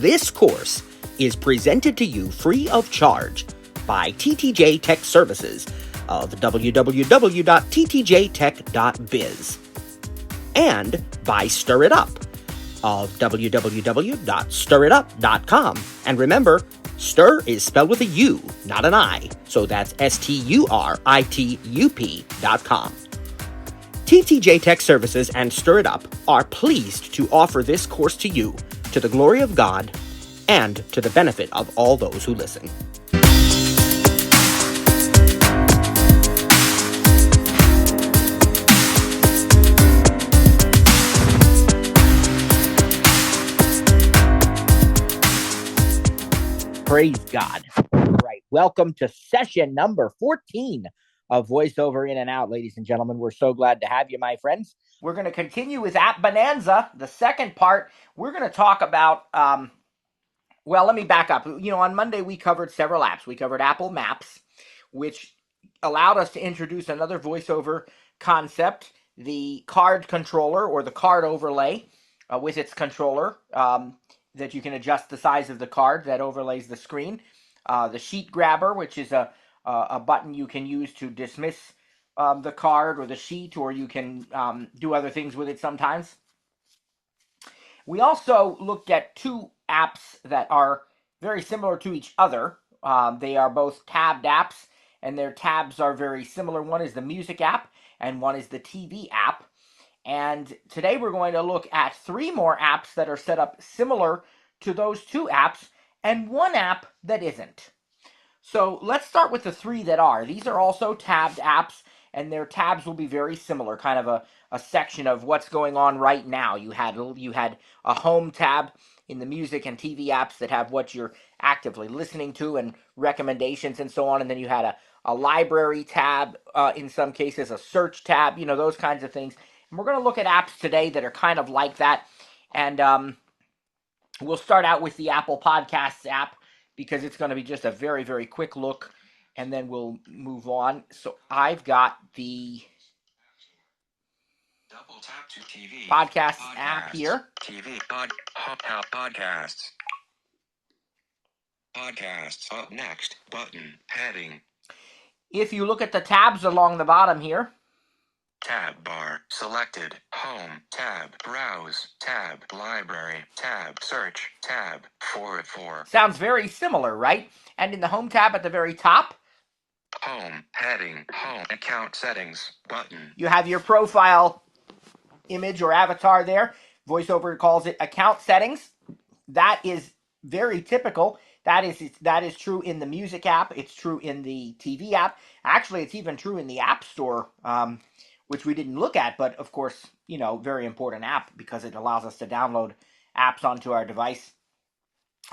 This course is presented to you free of charge by TTJ Tech Services of www.ttjtech.biz and by Stir It Up of www.stiritup.com. And remember, stir is spelled with a U, not an I, so that's STURITUP.com. TTJ Tech Services and Stir It Up are pleased to offer this course to you to the glory of God and to the benefit of all those who listen. Praise God. All right. Welcome to session number 14 of Voiceover In and Out, ladies and gentlemen. We're so glad to have you, my friends. We're going to continue with App Bonanza. The second part, we're going to talk about, well, let me back up. On Monday, we covered several apps. We covered Apple Maps, which allowed us to introduce another VoiceOver concept, the card controller or the card overlay with its controller. That you can adjust the size of the card that overlays the screen. The sheet grabber, which is a button you can use to dismiss the card or the sheet, or you can do other things with it sometimes. We also looked at two apps that are very similar to each other. They are both tabbed apps, and their tabs are very similar. One is the music app, and one is the TV app. And today we're going to look at three more apps that are set up similar to those two apps and one app that isn't. So let's start with the three that are. These are also tabbed apps, and their tabs will be very similar, kind of a section of what's going on right now. You had a home tab in the music and TV apps that have what you're actively listening to and recommendations and so on, and then you had a library tab, in some cases a search tab, those kinds of things. And we're going to look at apps today that are kind of like that. And we'll start out with the Apple Podcasts app because it's going to be just a very, very quick look. And then we'll move on. So I've got the Double tap to TV. Podcasts app here. TV. Podcasts. Podcasts. Up next. Button. Heading. If you look at the tabs along the bottom here. Tab bar. Selected. Home. Tab. Browse. Tab. Library. Tab. Search. Tab. 4 of 4. Sounds very similar, right? And in the home tab at the very top. Home. Heading. Home. Account settings. Button. You have your profile image or avatar there. VoiceOver calls it account settings. That is very typical. That is true in the music app. It's true in the TV app. Actually, it's even true in the App Store, which we didn't look at, but of course, very important app because it allows us to download apps onto our device.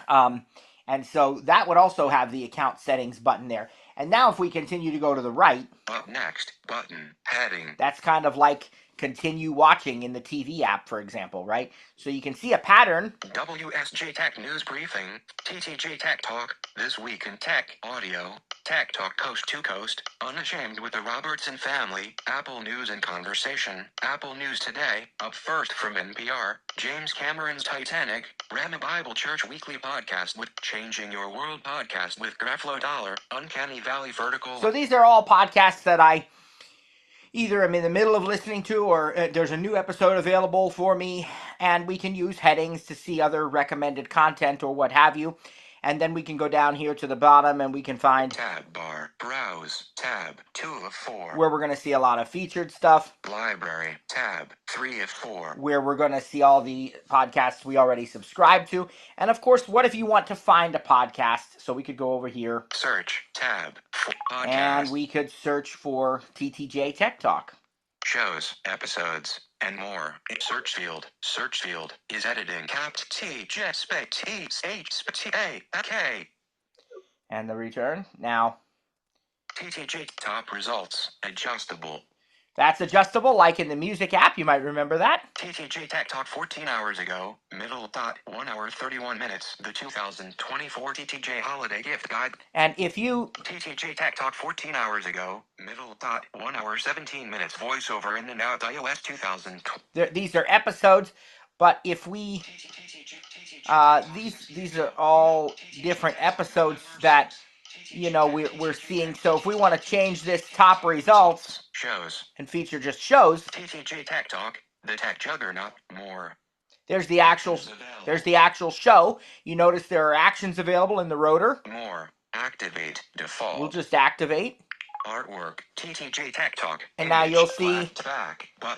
And so that would also have the account settings button there. And now if we continue to go to the right. Up next, button, heading. That's kind of like continue watching in the TV app, for example, right? So you can see a pattern. WSJ Tech News Briefing, TTJ Tech Talk, This Week in Tech, Audio, Tech Talk Coast to Coast, Unashamed with the Robertson Family, Apple News and Conversation, Apple News Today, Up First from NPR, James Cameron's Titanic, Rama Bible Church Weekly Podcast with Changing Your World Podcast with Graflo Dollar, Uncanny Valley Vertical. So these are all podcasts that I either I'm in the middle of listening to or there's a new episode available for me, and we can use headings to see other recommended content or what have you. And then we can go down here to the bottom and we can find tab bar, browse, tab, 2 of 4. Where we're going to see a lot of featured stuff. Library, tab, 3 of 4. Where we're going to see all the podcasts we already subscribe to. And of course, what if you want to find a podcast? So we could go over here. Search, tab, podcast. And we could search for TTJ Tech Talk. Shows, episodes, and more. Search field is editing capped T J space T H T A K. And the return now. TTJ top results adjustable. That's adjustable, like in the music app. You might remember that. TTJ Tech Talk 14 hours ago. Middle dot 1 hour 31 minutes. The 2024 TTJ Holiday Gift Guide. And if you TTJ Tech Talk 14 hours ago. Middle dot 1 hour 17 minutes. Voiceover in and out iOS 2000. These are episodes. But if we, these are all different episodes that, you know, we're seeing. So if we want to change this top results shows and feature just shows, TTJ Tech Talk, the tech juggernaut, more. There's the actual show. You notice there are actions available in the rotor. More. Activate. Default. We'll just activate. Artwork. TTJ Tech Talk. And now you'll see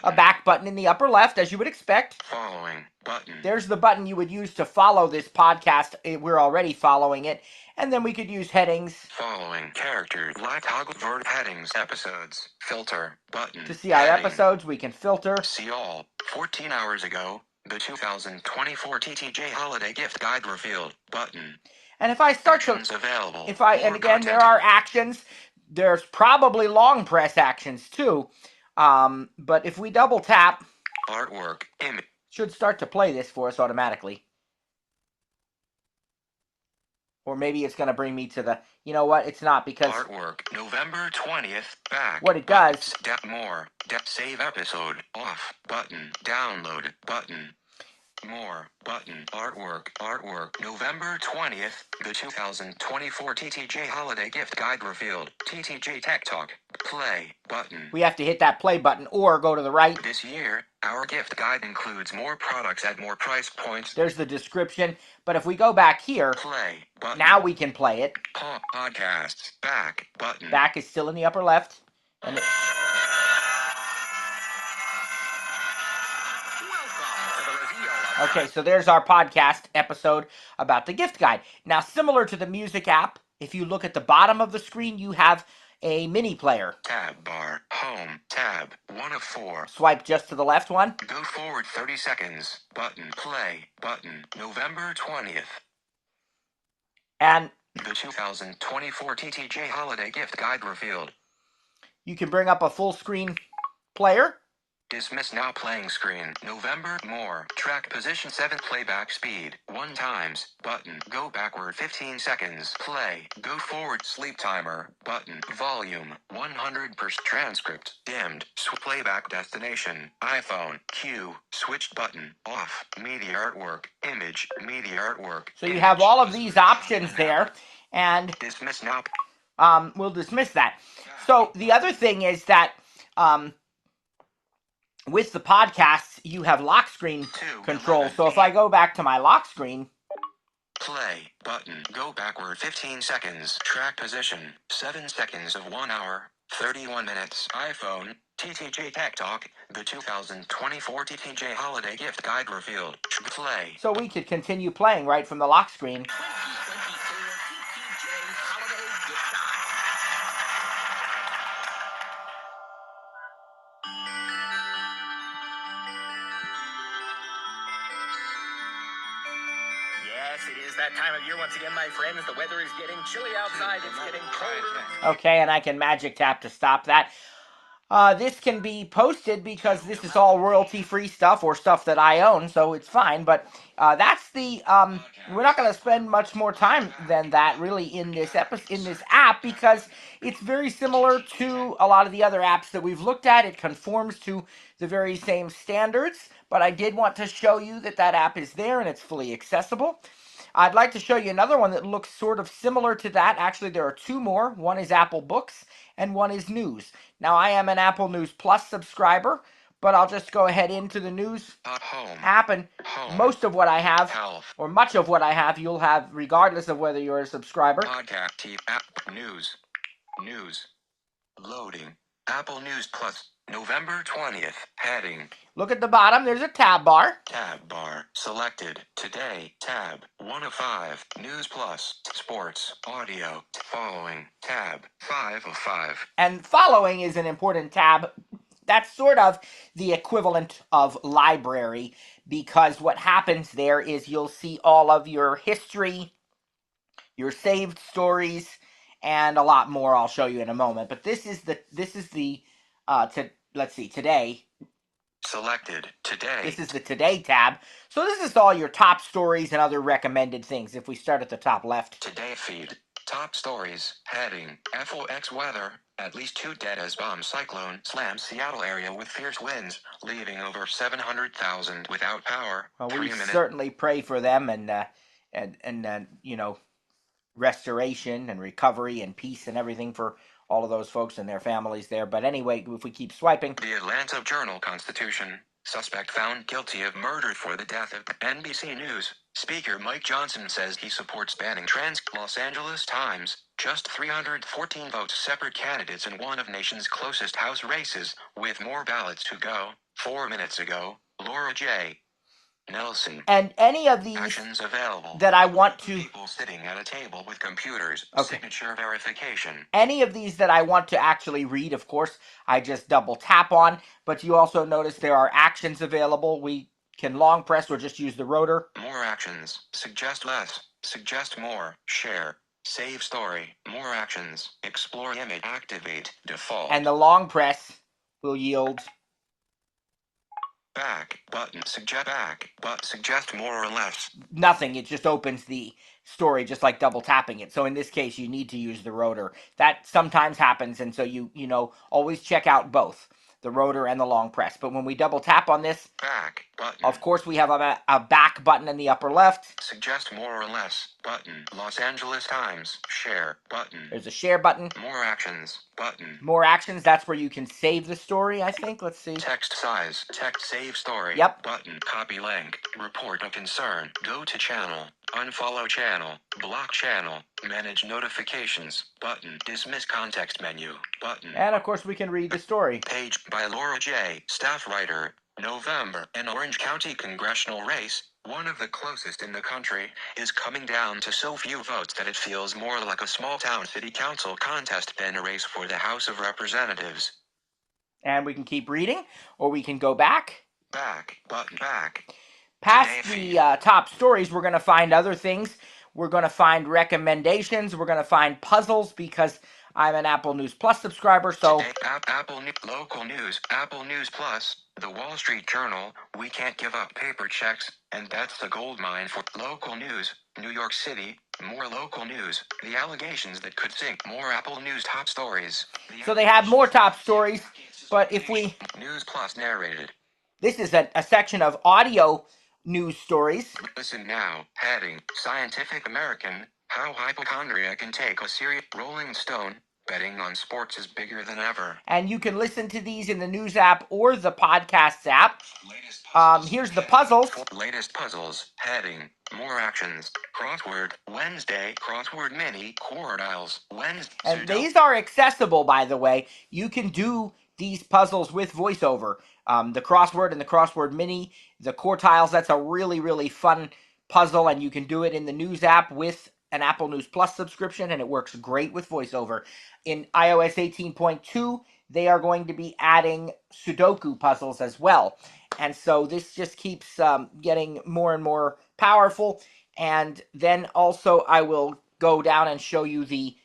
a back button in the upper left, as you would expect. Following button. There's the button you would use to follow this podcast. We're already following it. And then we could use headings. Following characters. Light toggle vert headings. Episodes. Filter. Button. To see our episodes, we can filter. See all. 14 hours ago. The 2024 TTJ Holiday Gift Guide revealed. Button. And if I start to... available. And again, there are actions. There's probably long press actions too. But if we double tap... Artwork. Image. Should start to play this for us automatically. Or maybe it's going to bring me to the... You know what? It's not, because... Artwork. November 20th. Back. What it does... More. Save episode. Off. Button. Download. Button. More. Button. Artwork. November 20th. The 2024 TTJ Holiday Gift Guide revealed. TTJ Tech Talk. Play. Button. We have to hit that play button or go to the right. This year, our gift guide includes more products at more price points. There's the description. But if we go back here, play button. Now we can play it. Podcasts. Back. Button. Back is still in the upper left. And okay, so there's our podcast episode about the gift guide. Now, similar to the music app, if you look at the bottom of the screen, you have a mini player. Tab bar. Home. Tab. 1 of 4. Swipe just to the left one. Go forward 30 seconds. Button. Play. Button. November 20th. And the 2024 TTJ Holiday Gift Guide revealed. You can bring up a full screen player. Dismiss now playing screen. November. More. Track position 7. Playback speed. 1 times. Button. Go backward 15 seconds. Play. Go forward. Sleep timer. Button. Volume. 100%. Transcript. Dimmed. Playback destination. iPhone. Q. Switched button. Off. Media artwork. Image. Media artwork. So you have all of these options there. And dismiss now. We'll dismiss that. So the other thing is that with the podcasts, you have lock screen control. So if I go back to my lock screen. Play button. Go backward 15 seconds. Track position. 7 seconds of 1 hour. 31 minutes. iPhone. TTJ Tech Talk. The 2024 TTJ Holiday Gift Guide revealed. Play. So we could continue playing right from the lock screen. That time of year once again, my friends. The weather is getting chilly outside. It's getting colder. Okay, and I can magic tap to stop that. This can be posted because this is all royalty-free stuff or stuff that I own, so it's fine. But that's the we're not going to spend much more time than that really in this app, because it's very similar to a lot of the other apps that we've looked at. It conforms to the very same standards, but I did want to show you that that app is there and it's fully accessible. I'd like to show you another one that looks sort of similar to that. Actually, there are 2 more. One is Apple Books and one is News. Now, I am an Apple News Plus subscriber, but I'll just go ahead into the News app, and most of what I have, or much of what I have, you'll have regardless of whether you're a subscriber. Podcast, app, News. Loading. Apple News Plus. November 20th. Heading. Look at the bottom. There's a tab bar. Tab bar. Selected. Today. Tab. 1 of 5. News Plus. Sports. Audio. Following. Tab. 5 of 5. And following is an important tab. That's sort of the equivalent of library, because what happens there is you'll see all of your history, your saved stories, and a lot more I'll show you in a moment. But this is the let's see, today. Selected. Today. This is the Today tab. So this is all your top stories and other recommended things. If we start at the top left. Today feed. Top stories. Heading. FOX weather. At least 2 dead as bomb cyclone slams Seattle area with fierce winds, leaving over 700,000 without power. Well, we certainly pray for them and you know, restoration and recovery and peace and everything for all of those folks and their families there. But anyway, if we keep swiping. The Atlanta Journal-Constitution. Suspect found guilty of murder for the death of NBC News. Speaker Mike Johnson says he supports banning trans. Los Angeles Times. Just 314 votes separate candidates in one of nation's closest House races, with more ballots to go. 4 minutes ago, Laura J. Nelson. And any of these actions available that I want to... people sitting at a table with computers. Okay. Signature verification. Any of these that I want to actually read, of course, I just double tap on. But you also notice there are actions available. We can long press or just use the rotor. More actions. Suggest less. Suggest more. Share. Save story. More actions. Explore image. Activate. Default. And the long press will yield... back button. Suggest back but suggest more or less. Nothing. It just opens the story just like double tapping it. So in this case, you need to use the rotor. That sometimes happens, and so you know, always check out both the rotor and the long press. But when we double tap on this, back button. Of course, we have a back button in the upper left. Suggest more or less button. Los Angeles Times. Share button. There's a share button. More actions button. More actions. That's where you can save the story, I think. Let's see. Text size. Text save story. Yep. Button. Copy link. Report a concern. Go to channel. Unfollow channel. Block channel. Manage notifications. Button. Dismiss context menu. Button. And of course, we can read the story. Page by Laura J. Staff writer. November. An Orange County congressional race, one of the closest in the country, is coming down to so few votes that it feels more like a small-town city council contest than a race for the House of Representatives. And we can keep reading, or we can go back. Back. Button. Back. Past the top stories, we're going to find other things. We're going to find recommendations. We're going to find puzzles because I'm an Apple News Plus subscriber, so... Today, Apple Local News, Apple News Plus, The Wall Street Journal, we can't give up paper checks, and that's the gold mine for local news. New York City, more local news. The allegations that could sink. More Apple News top stories. So they have more top stories, but if we... News Plus narrated. This is a section of audio news stories. Listen now. Heading, Scientific American, how hypochondria can take a serious. Rolling Stone, betting on sports is bigger than ever. And you can listen to these in the news app or the podcasts app. Here's the puzzles. Latest puzzles. Heading, more actions. Crossword, Wednesday. Crossword mini, quartiles. Wednesday. And these are accessible, by the way. You can do these puzzles with VoiceOver. The crossword and the crossword mini, the quartiles, that's a really, really fun puzzle, and you can do it in the news app with an Apple News Plus subscription, and it works great with VoiceOver. In iOS 18.2, they are going to be adding Sudoku puzzles as well. And so this just keeps getting more and more powerful. And then also I will go down and show you the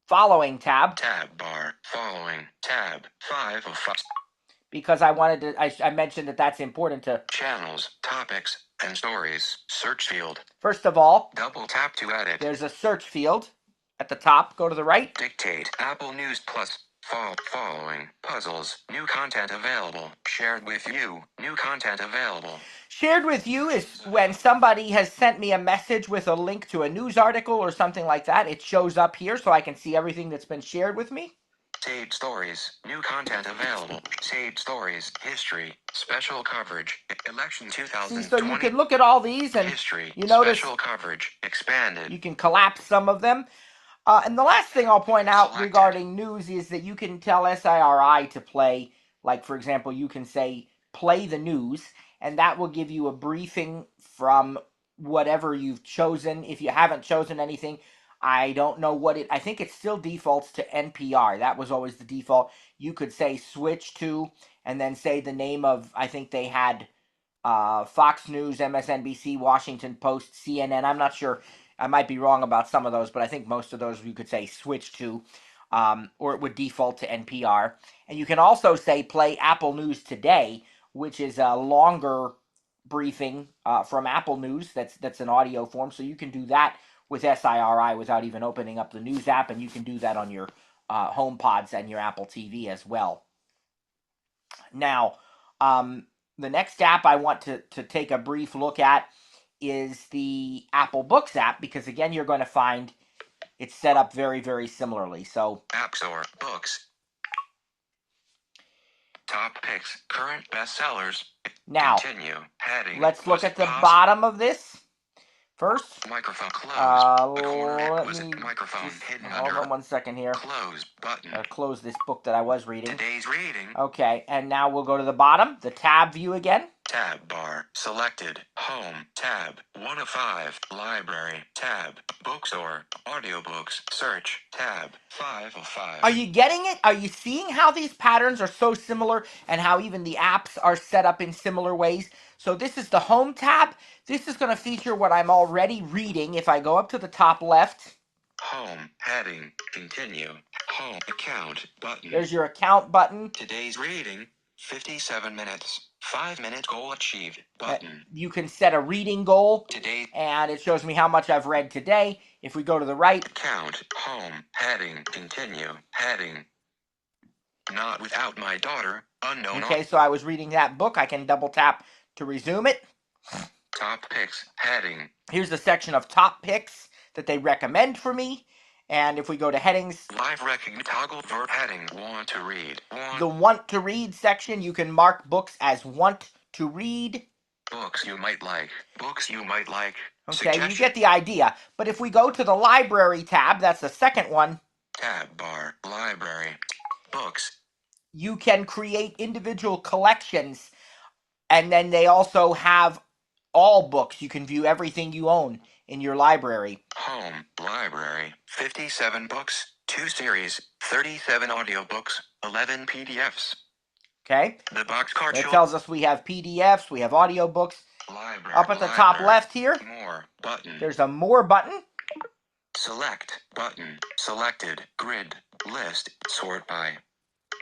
following tab. Tab bar, following, tab, 5 of 5. Because I wanted to, I mentioned that that's important to... Channels, topics, and stories. Search field. First of all, double tap to edit. There's a search field at the top. Go to the right. Dictate. Apple News Plus. Following. Puzzles. New content available. Shared with you. New content available. Shared with you is when somebody has sent me a message with a link to a news article or something like that. It shows up here so I can see everything that's been shared with me. Saved stories. New content available. Saved stories. History. Special coverage. Election 2020. So you can look at all these and history. You notice special coverage. Expanded. You can collapse some of them. And the last thing I'll point out regarding news is that you can tell SIRI to play, like, for example, you can say, play the news, and that will give you a briefing from whatever you've chosen. If you haven't chosen anything, I don't know what I think it still defaults to NPR. That was always the default. You could say switch to, and then say the name of, I think they had Fox News, MSNBC, Washington Post, CNN. I'm not sure. I might be wrong about some of those, but I think most of those you could say switch to, or it would default to NPR. And you can also say play Apple News Today, which is a longer briefing from Apple News. That's an audio form, so you can do that with SIRI without even opening up the news app, and you can do that on your HomePods and your Apple TV as well. Now, the next app I want to take a brief look at is the Apple Books app, because again, you're going to find it's set up very, very similarly. So, App Store, Books, Top Picks, Current Bestsellers. now, Continue. Heading. let's look at the bottom of this first. Microphone closed. The corner Let was me microphone just hidden hold under on 1 second here. close button. Close this book that I was reading. Today's reading. Okay, and now we'll go to the bottom, the tab view again. Tab bar selected. Home tab 1 of 5. Library tab. Bookstore audiobooks search tab 5 of 5. Are you getting it? Are you seeing how these patterns are so similar and how even the apps are set up in similar ways? So this is the home tab. This is going to feature what I'm already reading. If I go up to the top left. Home heading continue. Home account button. There's your account button. Today's reading 57 minutes. 5-minute goal achieved button. You can set a reading goal. Today. And it shows me how much I've read today. If we go to the right. Account home heading continue heading. Not without my daughter. Unknown. Okay, so I was reading that book. I can double tap to resume it. Top picks heading. Here's the section of top picks that they recommend for me. And if we go to headings, live recognition toggle verb heading want to read. The want to read section, you can mark books as want to read. Books you might like. Books you might like. Okay, you get the idea. But if we go to the library tab, that's the second one. Tab bar, library, books. You can create individual collections. And then they also have all books. You can view everything you own in your library. Home, library, 57 books, 2 series, 37 audiobooks, 11 PDFs. Okay. The box card it tells us we have PDFs, we have audiobooks. Library, up at the top left here, more button. There's a more button. Select button, selected, grid, list, sort by.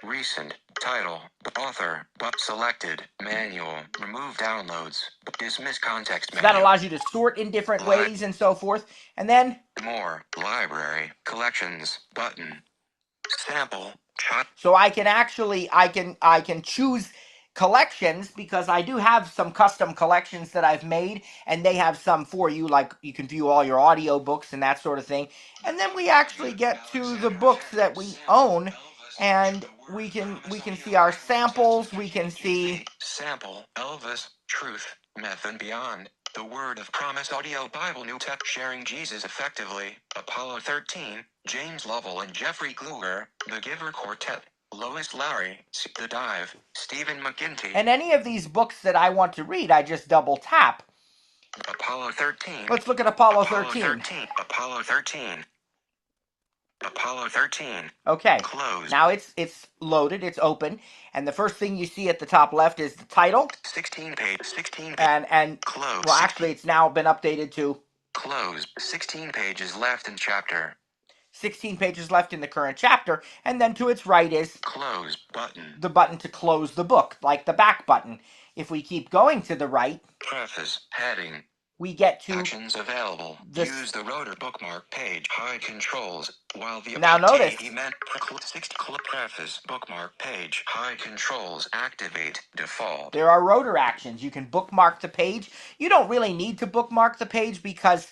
Recent, title, author, but selected, manual, remove downloads, dismiss context menu. So that allows you to sort in different ways and so forth. And then more, library, collections, button, sample, shot. So I can actually, I can choose collections, because I do have some custom collections that I've made, and they have some for you, like you can view all your audiobooks and that sort of thing. And then we actually get to the books that we own. And we can see our samples. We can see sample, Elvis, Truth, Myth and Beyond, The Word of Promise Audio Bible New Tech Sharing Jesus Effectively, Apollo 13, James Lovell and Jeffrey Kluger, The Giver Quartet, Lois Lowry, The Dive, Stephen McGinty. And any of these books that I want to read, I just double tap. Apollo 13. Let's look at Apollo 13. Apollo 13. Apollo 13. Okay. Close. Now it's loaded, it's open, and the first thing you see at the top left is the title. 16 page. And close. Well, actually, it's now been updated to close. 16 pages left in chapter. 16 pages left in the current chapter, and then to its right is close button. The button to close the book, like the back button. If we keep going to the right, preface heading. We get to actions available. Use the rotor bookmark page. Hide controls. While the now notice preface bookmark page. Hide controls. Activate default. There are rotor actions. You can bookmark the page. You don't really need to bookmark the page because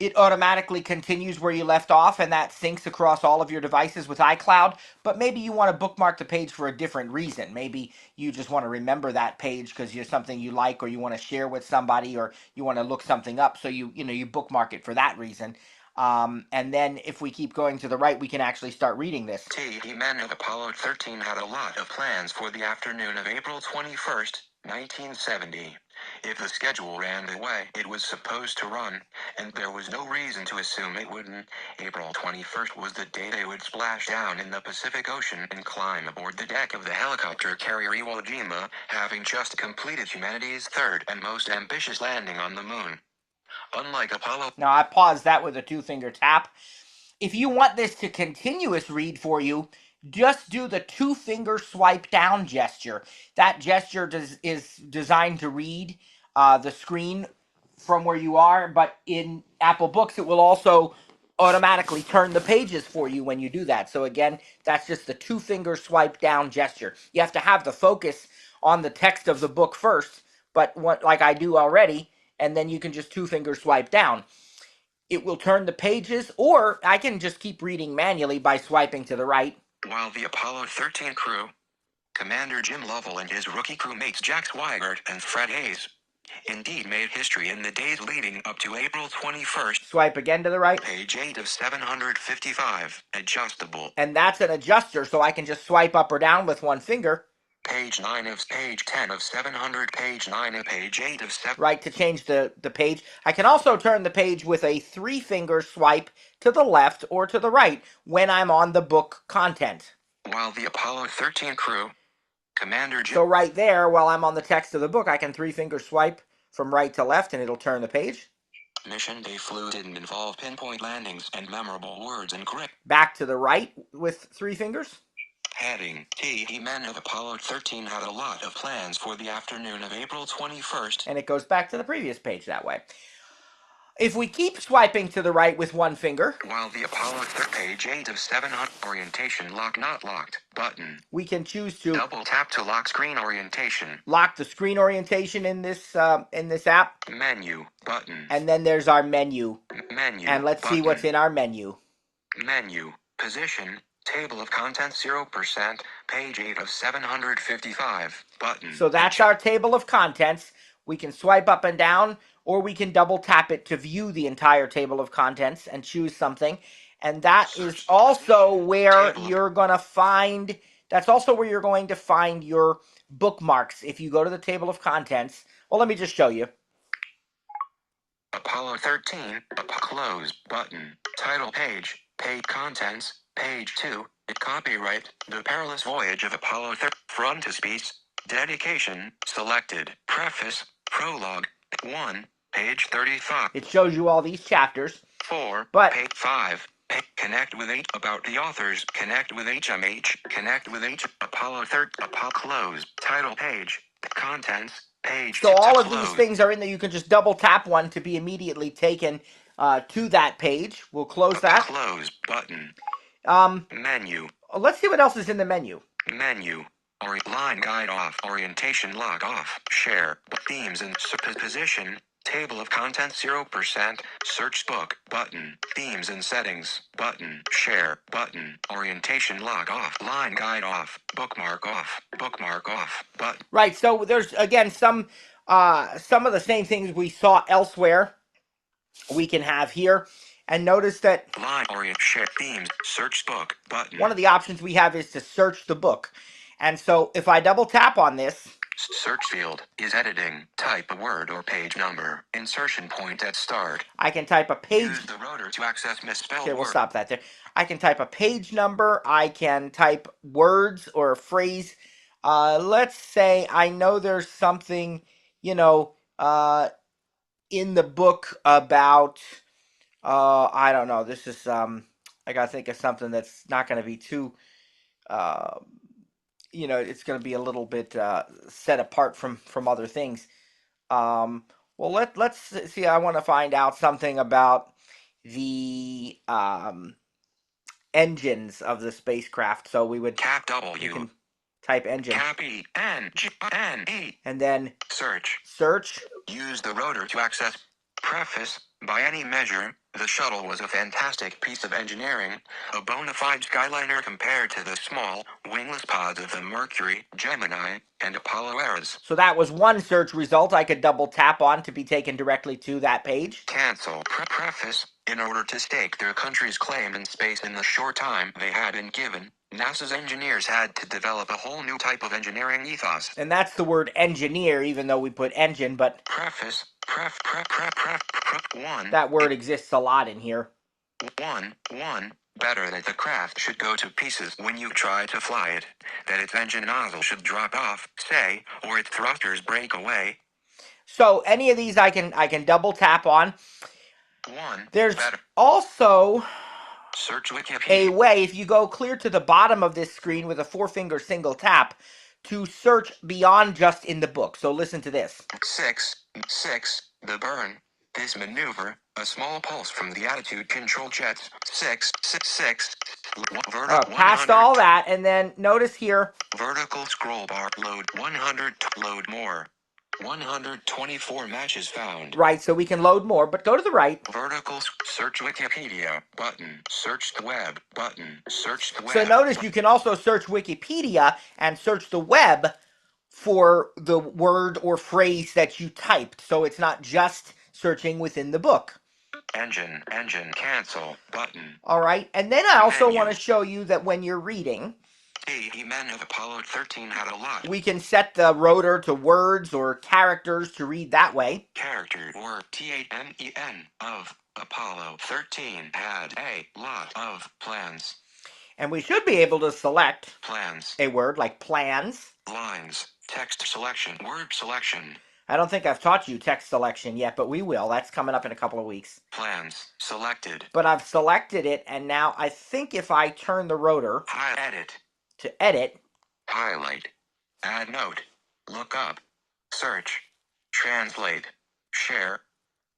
it automatically continues where you left off, and that syncs across all of your devices with iCloud. But maybe you want to bookmark the page for a different reason. Maybe you just want to remember that page because you're something you like, or you want to share with somebody, or you want to look something up. So you bookmark it for that reason. And then if we keep going to the right, we can actually start reading this. Men of Apollo 13 had a lot of plans for the afternoon of April 21st, 1970. If the schedule ran the way it was supposed to run, and there was no reason to assume it wouldn't, April 21st was the day they would splash down in the Pacific Ocean and climb aboard the deck of the helicopter carrier Iwo Jima, having just completed humanity's third and most ambitious landing on the moon. Unlike Apollo... Now, I paused that with a 2-finger tap. If you want this to continuous read for you, just do the 2-finger swipe down gesture. That gesture is designed to read the screen from where you are, but in Apple Books, it will also automatically turn the pages for you when you do that. So again, that's just the 2-finger swipe down gesture. You have to have the focus on the text of the book first, but like I do already, and then you can just 2-finger swipe down. It will turn the pages, or I can just keep reading manually by swiping to the right. While the Apollo 13 crew, Commander Jim Lovell and his rookie crewmates Jack Swigert and Fred Hayes, indeed made history in the days leading up to April 21st. Swipe again to the right. Page 8 of 755, adjustable. And that's an adjuster, so I can just swipe up or down with 1 finger. Page 10 of 700, page 9 of page 8 of 7. Right, to change the page. I can also turn the page with a 3-finger swipe to the left or to the right when I'm on the book content. While the Apollo 13 crew, Commander Jim... So right there, while I'm on the text of the book, I can 3-finger swipe from right to left and it'll turn the page. Mission they flew didn't involve pinpoint landings and memorable words and grip. Back to the right with 3 fingers. Heading, the men of Apollo 13 had a lot of plans for the afternoon of April 21st. And it goes back to the previous page that way. If we keep swiping to the right with 1 finger... While the Apollo page 8 of 700, orientation lock not locked, button. We can choose to... Double tap to lock screen orientation. Lock the screen orientation in this app. Menu, button. And then there's our menu. Menu, and let's button. see what's in our menu. Menu, position, table of contents 0%, page 8 of 755, button. So that's our table of contents. We can swipe up and down, or we can double tap it to view the entire table of contents and choose something. And that is also where you're going to find, that's also where you're going to find your bookmarks. If you go to the table of contents, well, let me just show you. Apollo 13, close, button, title page, page contents, page 2, copyright, The Perilous Voyage of Apollo 13, frontispiece, dedication, selected, preface, prologue, 1, page 35. It shows you all these chapters. 4, but page 5, connect with H, about the authors, connect with HMH, connect with H, Apollo 13, Apollo, close, title page, contents, page. So all of these things are in there. You can just double tap one to be immediately taken to that page. We'll close that. Close button. Menu. Let's see what else is in the menu. Menu. Line guide off. Orientation lock off. Share. Themes and position. Table of contents 0%. Search book. Button. Themes and settings. Button. Share. Button. Orientation lock off. Line guide off. Bookmark off. Bookmark off. Button. Right. So there's again some of the same things we saw elsewhere. We can have here. And notice that line orient share themes search book button. One of the options we have is to search the book. And so if I double tap on this, search field is editing. Type a word or page number. Insertion point at start. I can type a page. Use the rotor to access misspelled Okay, we'll word. stop that there. I can type a page number. I can type words or a phrase. Let's say I know there's something, in the book about, I don't know. This is, I got to think of something that's not going to be too, it's going to be a little bit set apart from other things. Well, let's see. I want to find out something about the engines of the spacecraft. So we would Cap W. You can type engine. Cap E N G N E. And then search. Use the rotor to access. Preface. By any measure, the shuttle was a fantastic piece of engineering, a bona fide skyliner compared to the small, wingless pods of the Mercury, Gemini, and Apollo eras. So that was one search result I could double tap on to be taken directly to that page. Cancel. Preface. In order to stake their country's claim in space in the short time they had been given, NASA's engineers had to develop a whole new type of engineering ethos. And that's the word engineer, even though we put engine, but... Preface. One. That word exists a lot in here. One. Better that the craft should go to pieces when you try to fly it, that its engine nozzle should drop off, say, or its thrusters break away. So any of these I can double tap on. There's also search Wikipedia. A way, if you go clear to the bottom of this screen with a 4-finger single tap, to search beyond just in the book. So listen to this. 6. The burn. This maneuver, a small pulse from the attitude control jets, 666, Past all that, and then notice here. Vertical scroll bar, load 100, load more. 124 matches found. Right, so we can load more, but go to the right. Vertical search Wikipedia button. Search the web button. Search the web. So notice you can also search Wikipedia and search the web for the word or phrase that you typed. So it's not just searching within the book. Engine cancel button. All right, and then I also want to show you that when you're reading, the men of Apollo 13 had a lot. We can set the rotor to words or characters to read that way. Character or TAMEN of Apollo 13 had a lot of plans. And we should be able to select plans, a word like plans. Lines, text selection, word selection. I don't think I've taught you text selection yet, but we will. That's coming up in a couple of weeks. Plans, selected. But I've selected it, and now I think if I turn the rotor to edit, highlight, add note, look up, search, translate, share,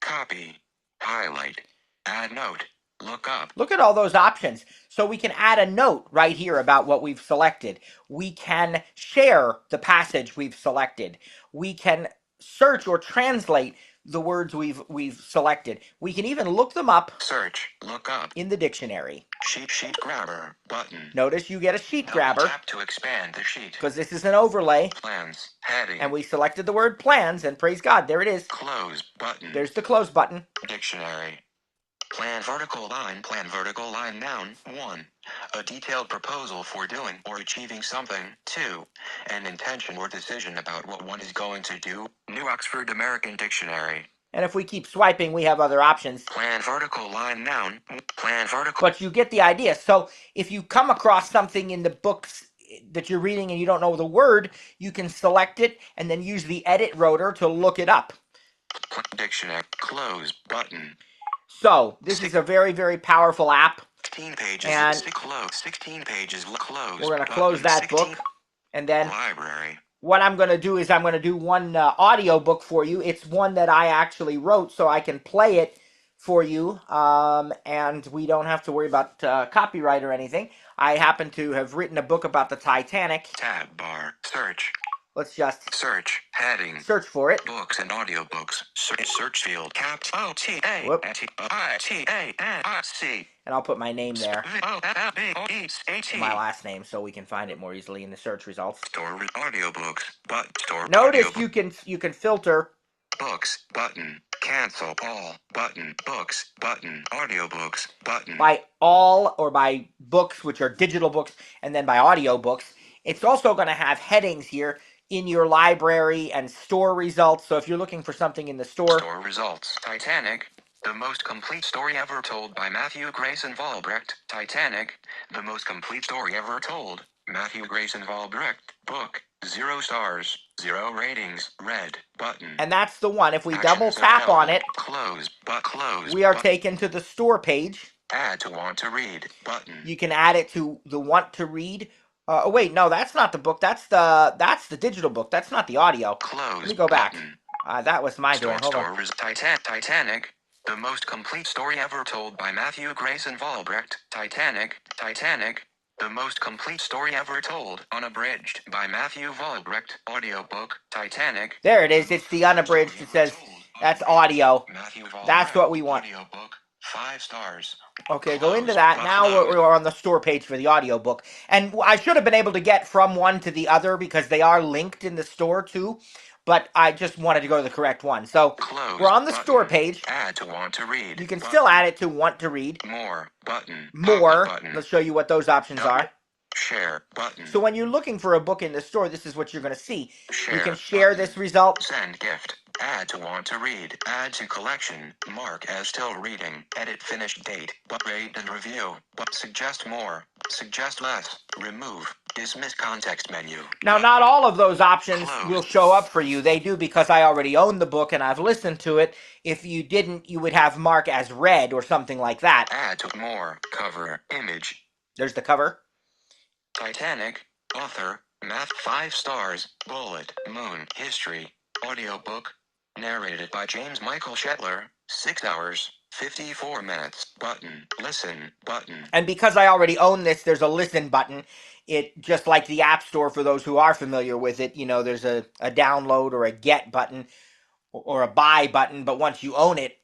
copy, highlight, add note, look up. Look at all those options. So we can add a note right here about what we've selected. We can share the passage we've selected. We can search or translate the words we've selected. We can even look them up. Search, look up. In the dictionary. Sheet grabber button. Notice you get a sheet grabber. Tap to expand the sheet. Because this is an overlay. Plans, heading. And we selected the word plans, and praise God, there it is. Close button. There's the close button. Dictionary. Plan vertical line, noun, 1. A detailed proposal for doing or achieving something, 2. An intention or decision about what one is going to do, New Oxford American Dictionary. And if we keep swiping, we have other options. Plan vertical line, noun, plan vertical. But you get the idea. So if you come across something in the books that you're reading and you don't know the word, you can select it and then use the edit rotor to look it up. Dictionary, close button. So, this is a very, very powerful app. 16 pages, and 16 pages, close. We're going to close that 16, book. And then library. What I'm going to do is I'm going to do one audio book for you. It's one that I actually wrote, so I can play it for you. And we don't have to worry about copyright or anything. I happen to have written a book about the Titanic. Tab bar, search. Let's just search, heading, search for it. Books and audiobooks, search field, capped, OTATITANIC. And I'll put my name there. My last name, so we can find it more easily in the search results. Store audiobooks, but store. Notice you can filter. Books, button, cancel all, button, books, button, audiobooks, button. By all or by books, which are digital books, and then by audiobooks. It's also going to have headings here in your library and store results. So if you're looking for something in the store. Store results. Titanic, the most complete story ever told by Matthew Grayson Walbrecht. Titanic, the most complete story ever told. Matthew Grayson Walbrecht. Book, 0 stars, 0 ratings, red button. And that's the one. If we double tap on it, close, we are taken to the store page. Add to want to read button. You can add it to the want to read. Oh wait, no, that's not the book. That's the digital book. That's not the audio. Close. Let me go back. That was my doing. Hold on. Titanic, the most complete story ever told by Matthew Grayson Walbrecht. Titanic, the most complete story ever told, unabridged by Matthew Walbrecht. Audiobook, Titanic. There it is. It's the unabridged. It says that's audio. That's what we want. Audiobook, 5 stars. Okay, go into that. Now we're on the store page for the audiobook. And I should have been able to get from one to the other because they are linked in the store too. But I just wanted to go to the correct one. So we're on the store page. Add to want to read. You can still add it to want to read. More button. More. Let's show you what those options are. Share button. So when you're looking for a book in the store, this is what you're going to see. Share you can share button. this result. Send gift. Add to want to read. Add to collection. Mark as still reading. Edit finished date. But rate and review. But suggest more. Suggest less. Remove. Dismiss context menu. Now, not all of those options will show up for you. They do because I already own the book and I've listened to it. If you didn't, you would have mark as read or something like that. Add to more. Cover. Image. There's the cover. Titanic. Author. Math 5 stars. Bullet. Moon. History. Audiobook. Narrated by James Michael Shetler. 6 hours, 54 minutes. Button. Listen. Button. And because I already own this, there's a listen button. It, just like the App Store, for those who are familiar with it, you know, there's a download or a get button or a buy button, but once you own it,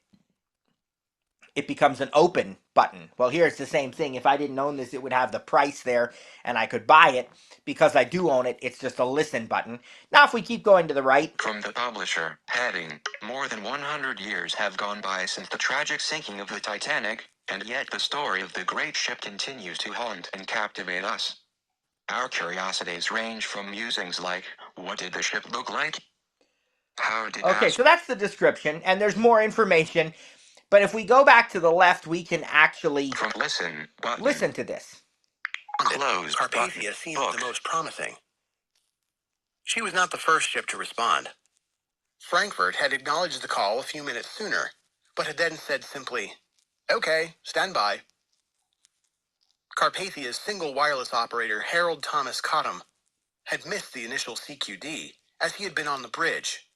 it becomes an open button. Well, here it's the same thing. If I didn't own this, it would have the price there and I could buy it. Because I do own it, it's just a listen button. Now, if we keep going to the right. From the publisher, heading, more than 100 years have gone by since the tragic sinking of the Titanic, and yet the story of the great ship continues to haunt and captivate us. Our curiosities range from musings like, what did the ship look like? How did Okay, so that's the description, and there's more information. But if we go back to the left, we can actually listen to this. Close Carpathia seemed the most promising. She was not the first ship to respond. Frankfurt had acknowledged the call a few minutes sooner, but had then said simply, "Okay, stand by." Carpathia's single wireless operator, Harold Thomas Cottam, had missed the initial CQD as he had been on the bridge.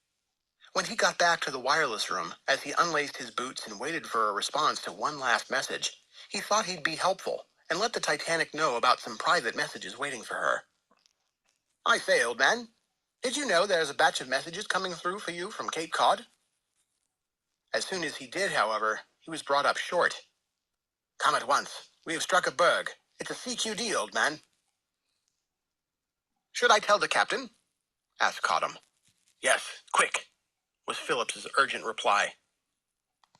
When he got back to the wireless room, as he unlaced his boots and waited for a response to one last message, he thought he'd be helpful and let the Titanic know about some private messages waiting for her. "I say, old man, did you know there's a batch of messages coming through for you from Cape Cod?" As soon as he did, however, he was brought up short. "Come at once. We have struck a berg. It's a CQD, old man." "Should I tell the captain?" asked Cottam. "Yes, quick," was Phillips's urgent reply.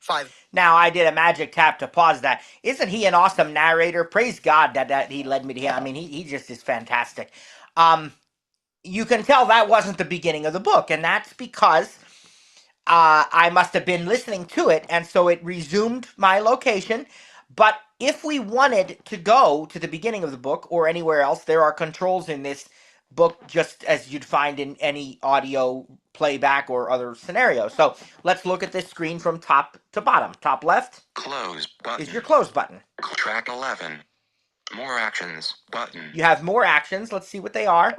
5. Now, I did a magic tap to pause that. Isn't he an awesome narrator? Praise God that he led me to him. I mean, he just is fantastic. You can tell that wasn't the beginning of the book, and that's because I must have been listening to it, and so it resumed my location. But if we wanted to go to the beginning of the book or anywhere else, there are controls in this book just as you'd find in any audio playback or other scenario. So let's look at this screen from top to bottom. Top left Close button is your close button. Track 11. More actions button. You have more actions. Let's see what they are.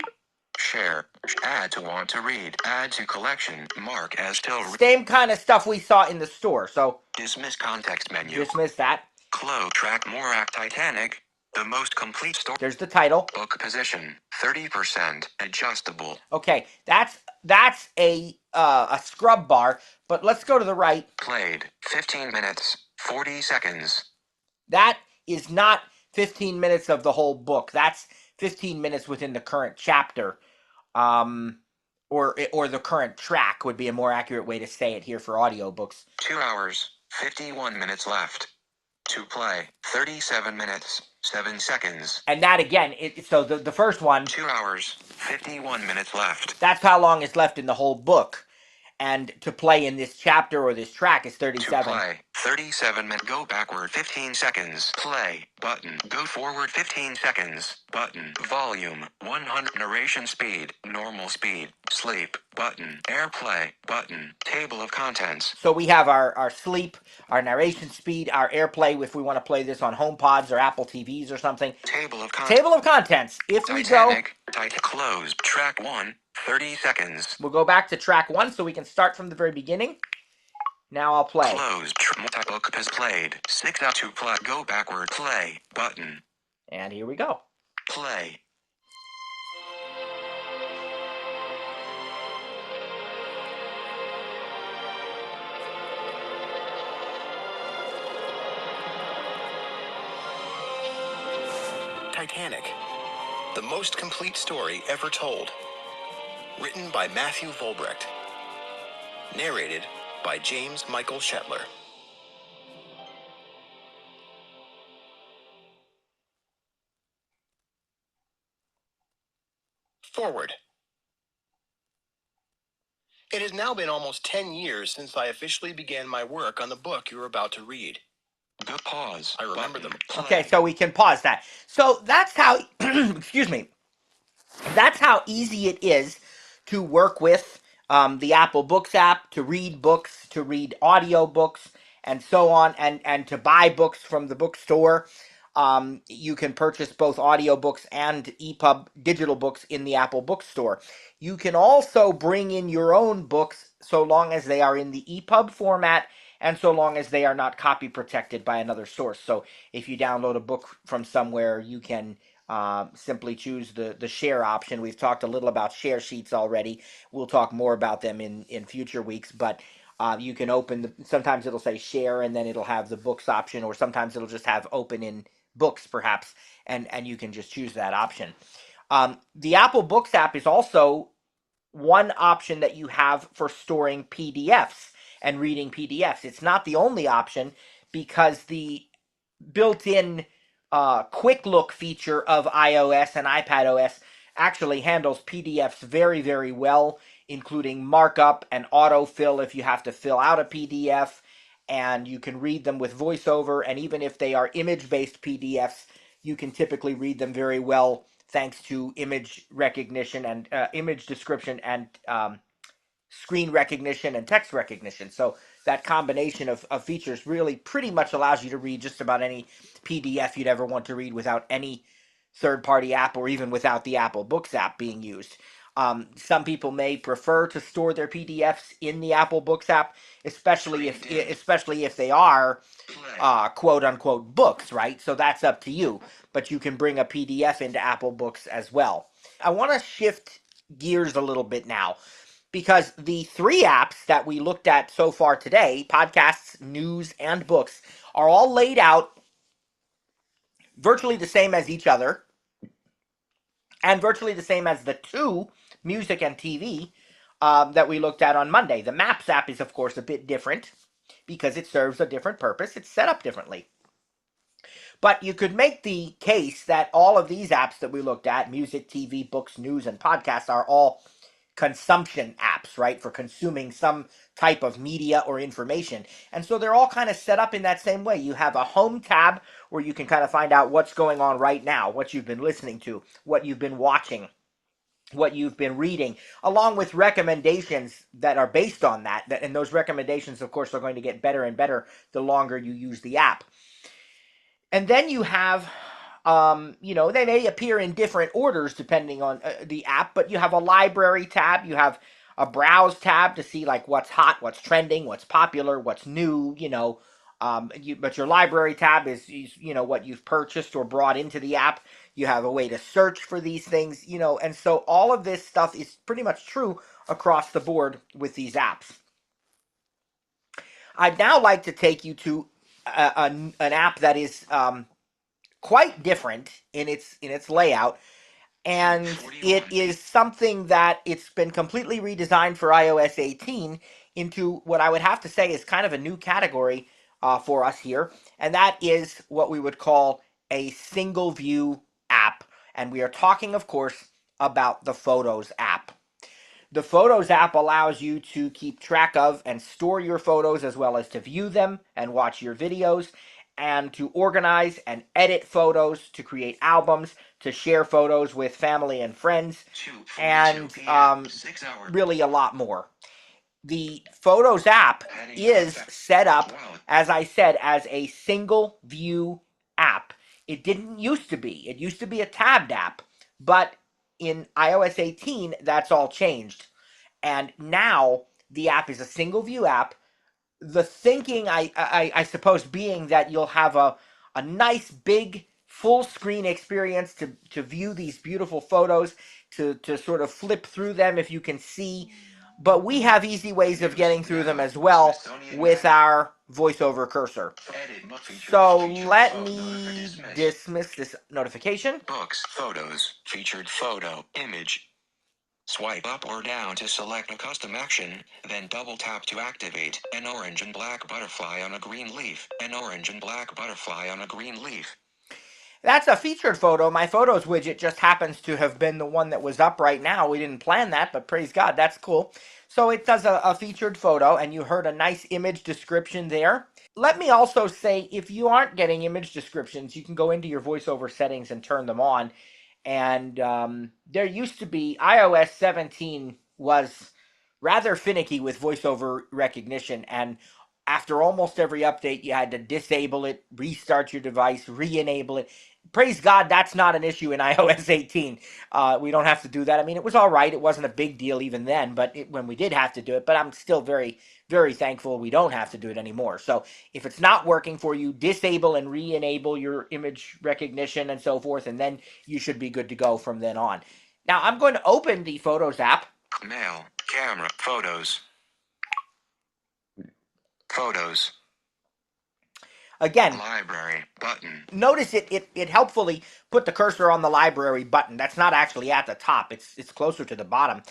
Share. Add to want to read. Add to collection. Mark as still. Same kind of stuff we saw in the store. So Dismiss context menu. Dismiss that. Close track more act Titanic. The most complete story. There's the title. Book position 30% adjustable. Okay, that's a scrub bar. But let's go to the right. Played 15 minutes 40 seconds. That is not 15 minutes of the whole book. That's 15 minutes within the current chapter, or the current track would be a more accurate way to say it here for audiobooks. 2 hours 51 minutes left. To play 37 minutes 7 seconds. And that again, so the first one. 2 hours 51 minutes left. That's how long is left in the whole book. And to play in this chapter or this track is 37. To play 37 minutes. Go backward 15 seconds. Play button. Go forward 15 seconds. Button. Volume 100. Narration speed. Normal speed. Sleep button. Airplay button. Table of contents. So we have our sleep, our narration speed, our airplay if we want to play this on HomePods or Apple TVs or something. Table of contents. Table of contents. If Titanic, we go. Close. Track 1. 30 seconds. We'll go back to track 1 so we can start from the very beginning. Now I'll play. Close. Book has played. 6 out to play. Go backward. Play. Button. And here we go. Play. Titanic, the most complete story ever told. Written by Matthew Volbrecht. Narrated by James Michael Shetler. Forward. It has now been almost 10 years since I officially began my work on the book you're about to read. Go pause. I remember them. Okay, so we can pause that. So that's how, excuse me, that's how easy it is to work with the Apple Books app, to read books, to read audio books, and so on, and to buy books from the bookstore. You can purchase both audiobooks and EPUB digital books in the Apple Bookstore. You can also bring in your own books so long as they are in the EPUB format and so long as they are not copy protected by another source. So if you download a book from somewhere, you can simply choose the share option. We've talked a little about share sheets already. We'll talk more about them in future weeks, but you can open sometimes it'll say share and then it'll have the books option, or sometimes it'll just have open in books perhaps, and you can just choose that option. The Apple Books app is also one option that you have for storing PDFs and reading PDFs. It's not the only option because the built-in quick look feature of iOS and iPadOS actually handles PDFs very, very well, including markup and autofill if you have to fill out a PDF, and you can read them with VoiceOver, and even if they are image-based PDFs, you can typically read them very well thanks to image recognition and image description and screen recognition and text recognition. So that combination of features really pretty much allows you to read just about any PDF you'd ever want to read without any third-party app or even without the Apple Books app being used. Some people may prefer to store their PDFs in the Apple Books app, especially if they are quote unquote books, right? So that's up to you. But you can bring a PDF into Apple Books as well. I want to shift gears a little bit now, because the three apps that we looked at so far today, podcasts, news, and books, are all laid out virtually the same as each other and virtually the same as the two, music and TV, that we looked at on Monday. The Maps app is, of course, a bit different because it serves a different purpose. It's set up differently. But you could make the case that all of these apps that we looked at, music, TV, books, news, and podcasts, are all consumption apps, right, for consuming some type of media or information. And so they're all kind of set up in that same way. You have a home tab where you can kind of find out what's going on right now, what you've been listening to, what you've been watching, what you've been reading, along with recommendations that are based on that. And those recommendations, of course, are going to get better and better the longer you use the app. And then you have, they may appear in different orders depending on the app, but you have a library tab, you have a browse tab to see like what's hot, what's trending, what's popular, what's new, but your library tab is, what you've purchased or brought into the app. You have a way to search for these things, and so all of this stuff is pretty much true across the board with these apps. I'd now like to take you to an app that is quite different in its layout, and it is something that it's been completely redesigned for iOS 18 into what I would have to say is kind of a new category for us here, and that is what we would call a single view app. And we are talking, of course, about the Photos app. The Photos app allows you to keep track of and store your photos, as well as to view them and watch your videos, and to organize and edit photos, to create albums, to share photos with family and friends, and really a lot more. The Photos app is set up, as I said, as a single view app. It didn't used to be. It used to be a tabbed app, but in iOS 18, that's all changed. And now the app is a single view app. The thinking, I suppose, being that you'll have a nice big full screen experience to view these beautiful photos, to sort of flip through them if you can see. But we have easy ways of getting through them as well with our VoiceOver cursor. So let me dismiss this notification. Books, photos, featured photo, image. Swipe up or down to select a custom action, then double tap to activate an orange and black butterfly on a green leaf. An orange and black butterfly on a green leaf. That's a featured photo. My photos widget just happens to have been the one that was up right now. We didn't plan that, but praise God, that's cool. So it does a featured photo, and you heard a nice image description there. Let me also say, if you aren't getting image descriptions, you can go into your VoiceOver settings and turn them on. And there used to be, iOS 17 was rather finicky with VoiceOver recognition, and after almost every update, you had to disable it, restart your device, re-enable it. Praise God, that's not an issue in iOS 18. We don't have to do that. I mean, it was all right. It wasn't a big deal even then, but when we did have to do it. But I'm still very, very thankful we don't have to do it anymore. So if it's not working for you, disable and re-enable your image recognition and so forth, and then you should be good to go from then on. Now, I'm going to open the Photos app. Mail, camera, photos. Photos. Again, Library button. notice it helpfully put the cursor on the library button. That's not actually at the top. It's closer to the bottom.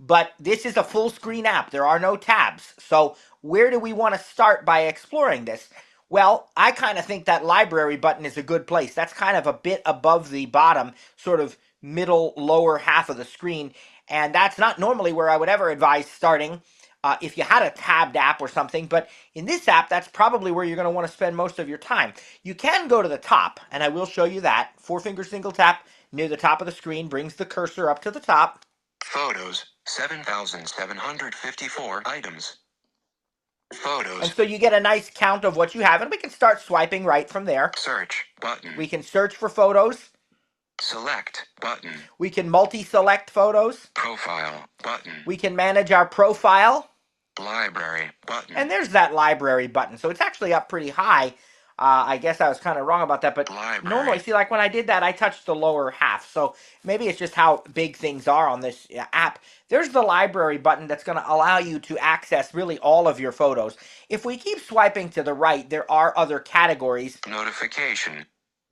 But this is a full screen app. There are no tabs. So where do we want to start by exploring this? Well, I kind of think that library button is a good place. That's kind of a bit above the bottom, sort of middle lower half of the screen. And that's not normally where I would ever advise starting. If you had a tabbed app or something, but in this app, that's probably where you're going to want to spend most of your time. You can go to the top, and I will show you that. 4-finger single tap near the top of the screen brings the cursor up to the top. Photos, 7,754 items. Photos. And so you get a nice count of what you have, and we can start swiping right from there. Search button. We can search for photos. Select button. We can multi-select photos. Profile button. We can manage our profile. Library button. And there's that library button. So it's actually up pretty high. I guess I was kind of wrong about that, but normally, see, like when I did that, I touched the lower half. So maybe it's just how big things are on this app. There's the library button that's going to allow you to access really all of your photos. If we keep swiping to the right, there are other categories. Notification.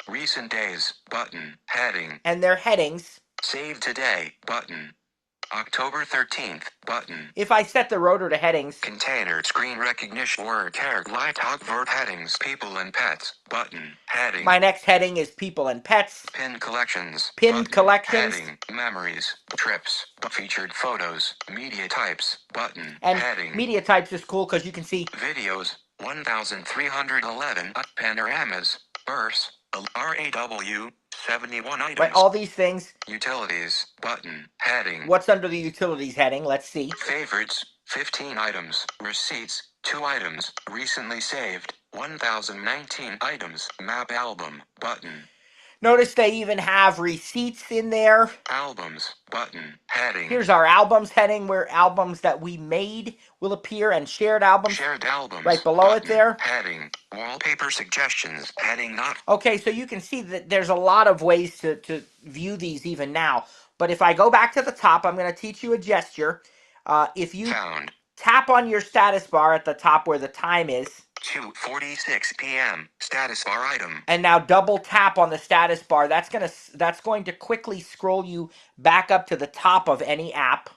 Recent days button. Heading. And their headings. Save today button. October 13th button. If I set the rotor to headings. Container screen recognition word character light talk vert headings people and pets button. Heading. My next heading is people and pets. Pin collections. Pinned collections. Heading. Memories. Trips. Featured photos. Media types button. And heading. Media types is cool because you can see videos. 1,311 panoramas. Bursts. RAW. 71 items. Right, all these things. Utilities button. Heading. What's under the utilities heading? Let's see. Favorites 15 items. Receipts 2 items. Recently saved 1,019 items. Map album button. Notice they even have receipts in there. Albums button. Heading. Here's our albums heading where albums that we made will appear, and shared albums. Shared albums. Right below button. it there. Heading. Wallpaper suggestions. Heading not. Okay, so you can see that there's a lot of ways to view these even now. But if I go back to the top, I'm going to teach you a gesture. If you Found. Tap on your status bar at the top where the time is. 2:46 p.m. Status bar item. And now double tap on the status bar. That's going to quickly scroll you back up to the top of any app.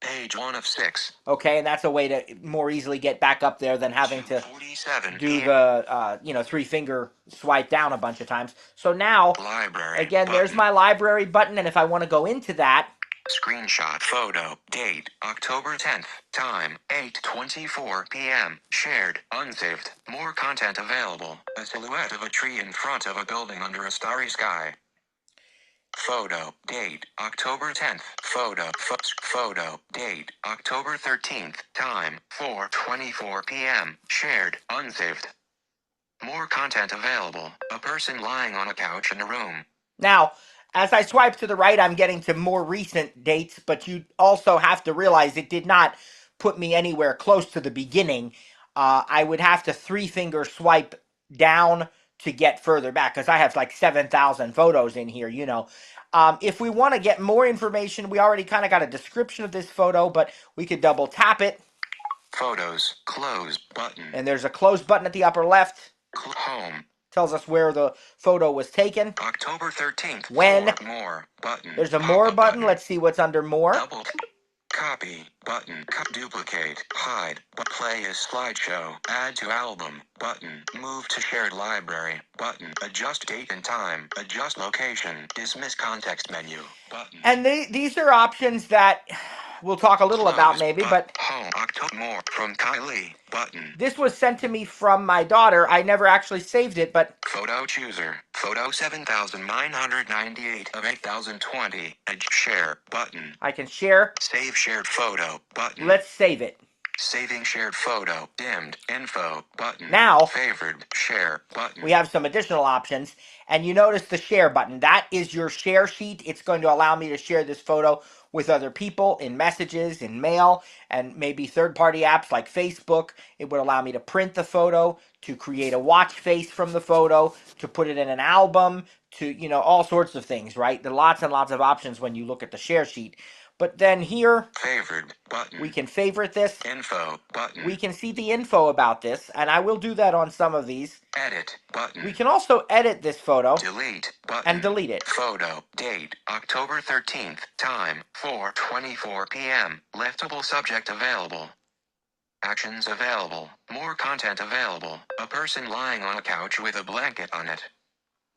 Page 1 of 6. Okay, and that's a way to more easily get back up there than having to do the 3-finger swipe down a bunch of times. So now, library again, button. There's my library button, and if I want to go into that, screenshot photo, date, October 10th, time, 8:24 p.m., shared, unsaved, more content available, a silhouette of a tree in front of a building under a starry sky. Photo, date, October 10th, photo, date, October 13th, time, 4:24 p.m., shared, unsaved. More content available, a person lying on a couch in a room. Now, as I swipe to the right, I'm getting to more recent dates, but you also have to realize it did not put me anywhere close to the beginning. I would have to 3-finger swipe down to get further back, because I have like 7,000 photos in here, If we want to get more information, we already kind of got a description of this photo, but we could double tap it. Photos, close button. And there's a close button at the upper left. Home. Tells us where the photo was taken. October 13th. When. More button. There's a more button. Let's see what's under more. Double copy button. Duplicate. Hide. Play as slideshow. Add to album button. Move to shared library button. Adjust date and time. Adjust location. Dismiss context menu button. And these are options that we'll talk a little about maybe, but home. October more from Kylie button. This was sent to me from my daughter. I never actually saved it, but photo chooser. Photo 7,998 of 8,020. Share button. I can share. Save shared photo button. Let's save it. Saving shared photo. Dimmed. Info. Button. Now, Favored. Share. Button. we have some additional options. And you notice the share button. That is your share sheet. It's going to allow me to share this photo with other people in messages, in mail, and maybe third-party apps like Facebook. It would allow me to print the photo, to create a watch face from the photo, to put it in an album, to, you know, all sorts of things, right? There are lots and lots of options when you look at the share sheet. But then here, Favored button. we can favorite this. Info button. We can see the info about this, and I will do that on some of these. Edit button. We can also edit this photo. Delete button. And delete it. Photo. Date. October 13th. Time. 4:24 p.m. Leftable subject available. Actions available. More content available. A person lying on a couch with a blanket on it.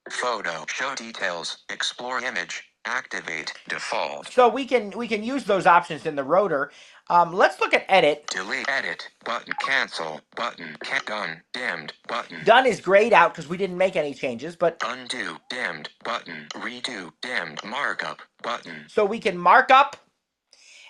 Photo. Show details. Explore image. Activate. Default. So we can use those options in the rotor. Let's look at edit. Delete. Edit. Button. Cancel. Button. Done. Dimmed. Button. Done is grayed out because we didn't make any changes, but Undo. Dimmed. Button. Redo. Dimmed. Markup. Button. so we can mark up,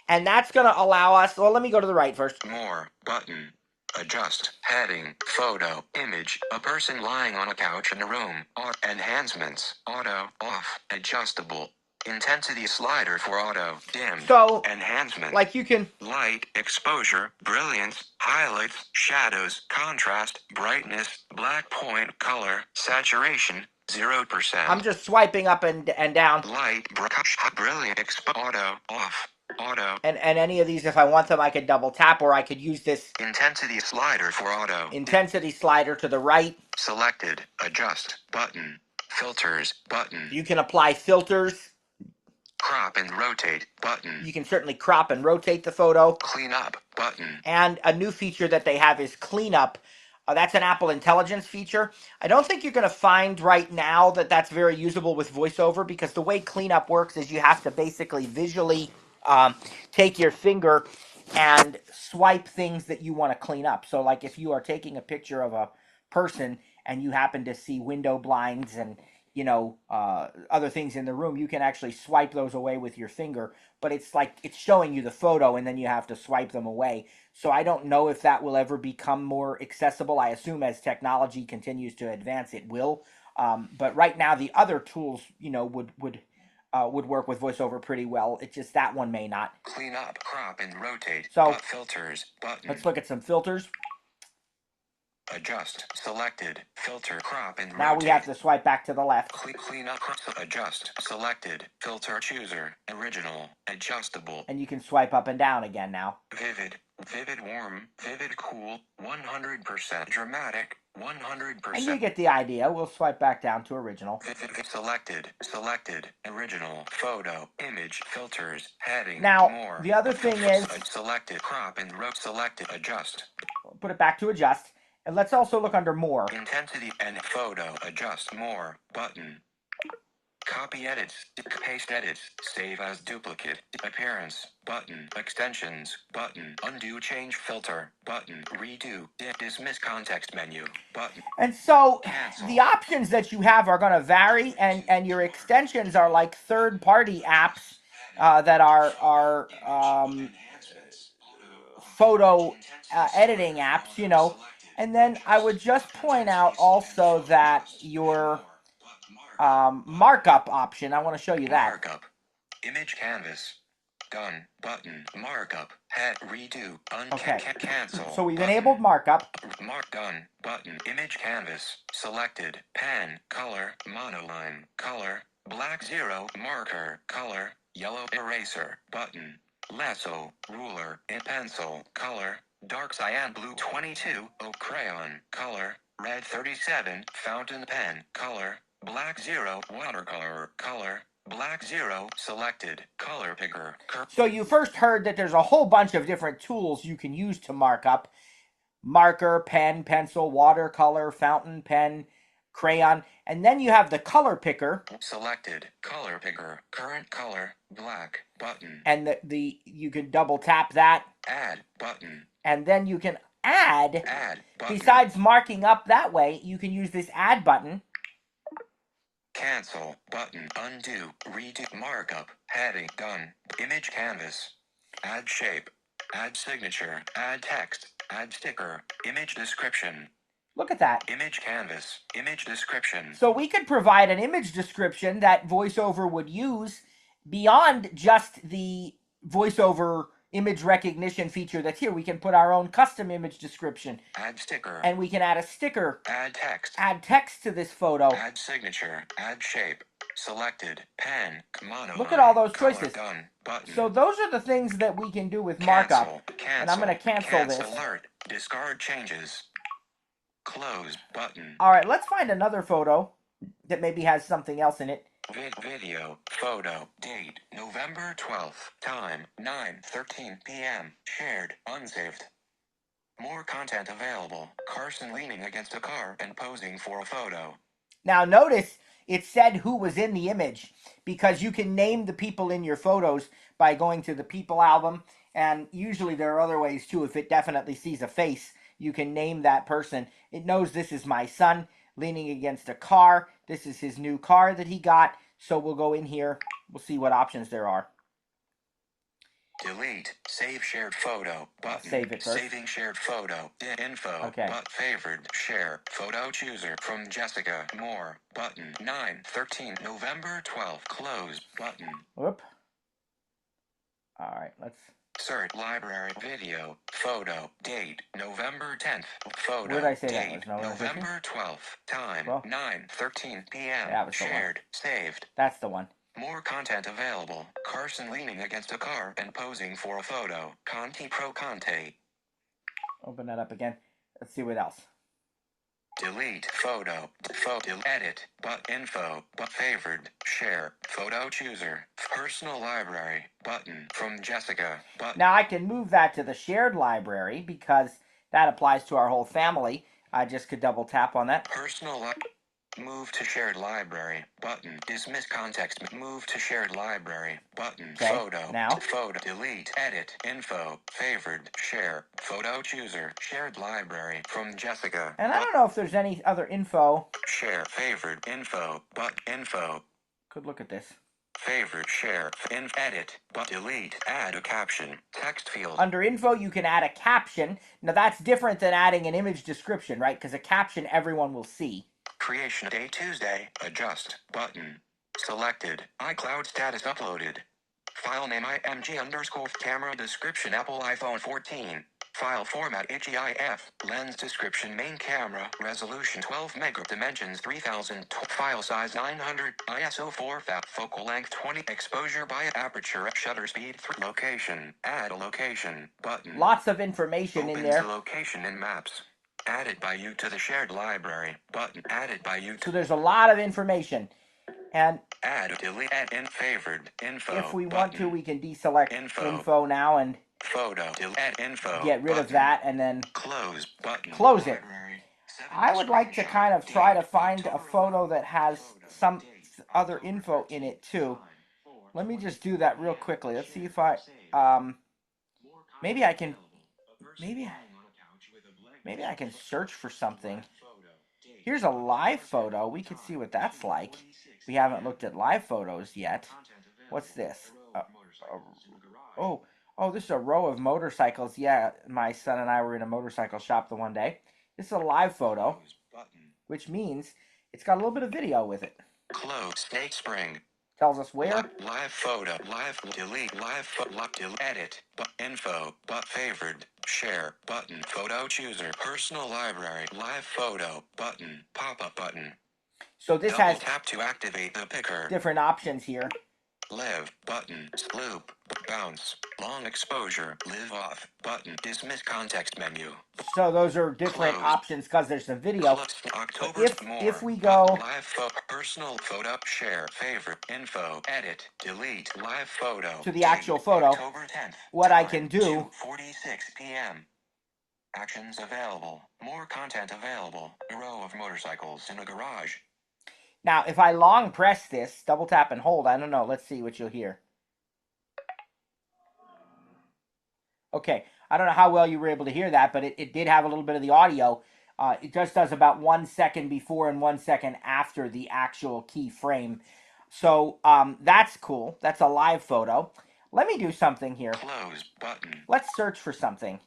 and that's going to allow us. Well, let me go to the right first. More. Button. Adjust. Heading. Photo. Image. A person lying on a couch in a room. Enhancements. Auto. Off. Adjustable. Intensity slider for auto. Dimmed. So, enhancement. like you can. Light. Exposure. Brilliance. Highlights. Shadows. Contrast. Brightness. Black point. Color. Saturation. 0%. I'm just swiping up and down. Light. Brilliant. Auto. Off. Auto. And any of these, if I want them, I could double tap, or I could use this intensity slider for auto. Intensity slider to the right. Selected. Adjust. Button. Filters. Button. You can apply filters. Crop and rotate. Button. You can certainly crop and rotate the photo. Clean up. Button. And a new feature that they have is clean up. That's an Apple Intelligence feature. I don't think you're going to find right now that that's very usable with VoiceOver, because the way cleanup works is you have to basically visually take your finger and swipe things that you want to clean up. So like if you are taking a picture of a person and you happen to see window blinds and, you know, other things in the room, you can actually swipe those away with your finger. But it's like it's showing you the photo and then you have to swipe them away. So I don't know if that will ever become more accessible. I assume as technology continues to advance, it will. But right now, the other tools, you know, would work with VoiceOver pretty well. It's just that one may not. Clean up, crop, and rotate. So filters button. Let's look at some filters. Adjust. Selected. Filter. Crop and now rotate. We have to swipe back to the left. Clean up. Adjust. Selected. Filter chooser. Original. Adjustable. And you can swipe up and down again now. Vivid. Vivid warm. Vivid cool. 100% dramatic. 100%. And you get the idea. We'll swipe back down to original. Selected. Selected. Original. Photo. Image. Filters. Heading. Now, more. The other thing is... Selected. Crop and rotate. Selected. Adjust. Put it back to adjust. And let's also look under more. Intensity and photo. Adjust more. Button. Copy edits. Paste edits. Save as duplicate. Appearance. Button. Extensions. Button. Undo change filter. Button. Redo. Dismiss context menu. Button. And so Cancel. The options that you have are going to vary, and your extensions are like third-party apps that are photo editing apps, you know. And then I would just point out also that your markup option, I want to show you that. Markup. Image canvas. Done. Button. Markup. Head. Redo. Okay. Cancel. So we've button. enabled markup. Mark done. Button. Image canvas. Selected. Pen. Color. Monoline. Color. Black 0. Marker. Color. Yellow eraser. Button. Lasso. Ruler. And pencil. Color. Dark cyan blue 22. Oak crayon. Color. Red 37. Fountain pen. Color. Black 0. Watercolor. Color. Black 0. Selected. Color picker. So you first heard that there's a whole bunch of different tools you can use to mark up. Marker, pen, pencil, watercolor, fountain pen, crayon. And then you have the color picker. Selected. Color picker. Current color. Black. Button. And you can double tap that. Add. Button. And then you can add. Button. Besides marking up that way, you can use this add button. Cancel. Button. Undo. Redo. Markup. Heading. Done. Image canvas. Add shape. Add signature. Add text. Add sticker. Image description. Look at that. Image canvas. Image description. So we could provide an image description that VoiceOver would use beyond just the VoiceOver image recognition feature that's here. We can put our own custom image description. Add sticker. And we can add a sticker. Add text. Add text to this photo. Add signature. Add shape. Selected. Pen. Mono. Look at all those choices. Done. Button. So those are the things that we can do with markup. Cancel. And I'm going to cancel this. Alert. Discard changes. Close button. All right, let's find another photo that maybe has something else in it. Video, photo, date, November 12th, time, 9:13 p.m., shared, unsaved. More content available. Carson leaning against a car and posing for a photo. Now notice it said who was in the image, because you can name the people in your photos by going to the people album, and usually there are other ways too. If it definitely sees a face, you can name that person. It knows this is my son leaning against a car. This is his new car that he got. So we'll go in here. We'll see what options there are. Delete. Save shared photo. Button. Save it first. Saving shared photo. Info. Okay. But favored. Share. Photo chooser. From Jessica. More. Button. 9/13. November 12th. Close. Button. Whoop. All right. Let's. Search library video photo date November 10th photo Where did I say date that was? November 12th time 9:13 p.m. That was shared saved. That's the one. More content available. Carson leaning against a car and posing for a photo. Conti Pro Conte. Open that up again. Let's see what else. Delete photo. Edit. But info. But favored. Share. Photo chooser. Personal library. Button. From Jessica. Button. Now I can move that to the shared library because that applies to our whole family. I just could double tap on that. Personal move to shared library. Button. Dismiss context. Move to shared library. Button. Okay, Photo. now. Photo. Delete. Edit. Info. Favored. Share. Photo chooser. Shared library. From Jessica. And I don't know if there's any other info. Share. Favored. Info. But info. Could look at this. Favorite. Share. Edit. But delete. Add a caption. Text field. Under info, you can add a caption. Now that's different than adding an image description, right? Because a caption everyone will see. Creation day Tuesday. Adjust. Button. Selected. iCloud status uploaded. File name img_ camera description Apple iPhone 14. File format HEIF. Lens description main camera. Resolution 12 mega. Dimensions 3000. File size 900. ISO 4000. Focal length 20. Exposure by aperture. Shutter speed 3. Location. Add a location. Button. Lots of information in there. The location in maps. Added by you to the shared library. Button. Added by you to. So there's a lot of information. And add, delete, add, in favored, info. If we button. Want to, we can deselect info now and photo, delete, add info. Get rid button. Of that and then close button. Close it. I would like to kind of try to find a photo that has some other info in it too. Let me just do that real quickly. Let's see if I maybe I can search for something. Here's a live photo. We can see what that's like. We haven't looked at live photos yet. What's this? Oh, this is a row of motorcycles. Yeah, my son and I were in a motorcycle shop the one day. This is a live photo, which means it's got a little bit of video with it. Close. State Spring. Tells us where. Live photo. Live delete. Live photo. Edit. But info. But favored. Share. Button. Photo chooser. Personal library. Live photo. Button. Pop-up button. So this Double has tap to activate the picker. Different options here. Live. Button. Loop. Bounce. Long exposure. Live off. Button. Dismiss context menu. So those are different options because there's some video. October if we go live photo, personal photo, share, favorite, info, edit, delete, live photo to the actual photo, October 10th, what I can do 2:46 p.m. Actions available. More content available. A row of motorcycles in a garage. Now, if I long press this, double tap and hold, I don't know. Let's see what you'll hear. Okay, I don't know how well you were able to hear that, but it did have a little bit of the audio. It just does about 1 second before and 1 second after the actual key frame. So that's cool. That's a live photo. Let me do something here. Close button. Let's search for something.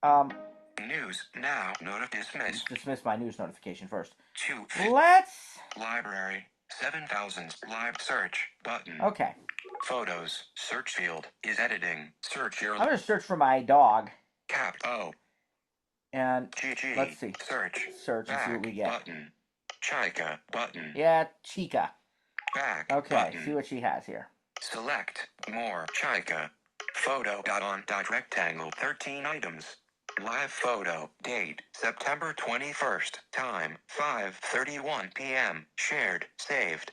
News now. Dismiss. Dismiss my news notification first. 2. Let's. Library. 7,000. Live search button. Okay. Photos. Search field is editing. Search your. I'm going to search for my dog. Cap O. And GG. let's see. Search. Search and see what we get. Button. Chica button. Yeah, Chica. Back. Okay, Button. see what she has here. Select more. Chica. Photo. On. Rectangle. 13 items. Live photo. Date. September 21st. Time. 5:31 p.m. Shared. Saved.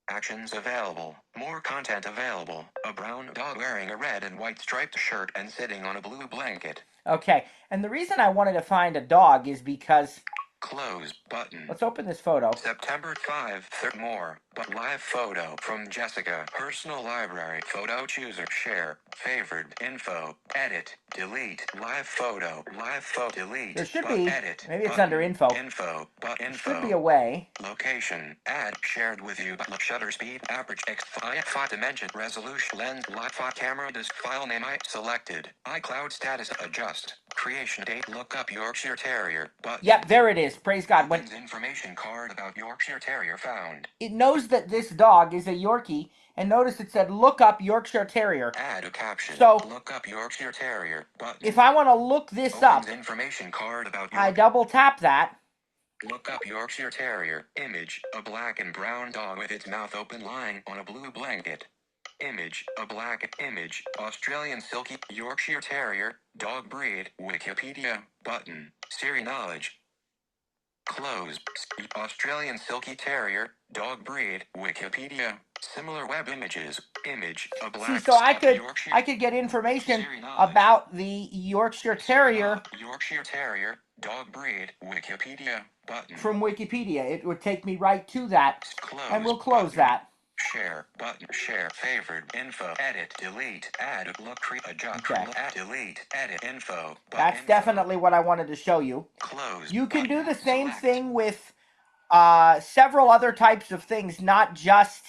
Actions available. More content available. A brown dog wearing a red and white striped shirt and sitting on a blue blanket. Okay, and the reason I wanted to find a dog is because... Close button. Let's open this photo. September 5. More. But live photo from Jessica. Personal library. Photo chooser. Share. Favored. Info. Edit. Delete. Live photo. Live photo. Delete. There should be. Edit. Maybe it's button. under info. Info. But info. There should be a way. Location. Add. Shared with you. Shutter speed. Average. X5 dimension. Resolution. Lens. Live file. Camera. Disk. File name. Selected. iCloud status. Adjust. Creation date. Look up Yorkshire Terrier. Button. Yep, there it is. Praise God. When information card about Yorkshire Terrier found. It knows that this dog is a Yorkie, and notice it said, look up Yorkshire Terrier. Add a caption. So, look up Yorkshire Terrier. Button. If I want to look this up, information card about I double tap that. Look up Yorkshire Terrier. Image, a black and brown dog with its mouth open lying on a blue blanket. Image, a black image, Australian Silky Yorkshire Terrier, dog breed, Wikipedia, button, Siri knowledge. Close, Australian Silky Terrier, dog breed, Wikipedia, similar web images, image, a black. See, so I could get information about the Yorkshire Terrier. Yorkshire Terrier, dog breed, Wikipedia, button. From Wikipedia. It would take me right to that. Close, and we'll close that. Share button. Share favored info. Edit. Delete. Add. Look. Adjust. Okay. Add. Delete. Edit. Info. That's definitely what I wanted to show you. Close. You can do the same thing with several other types of things, not just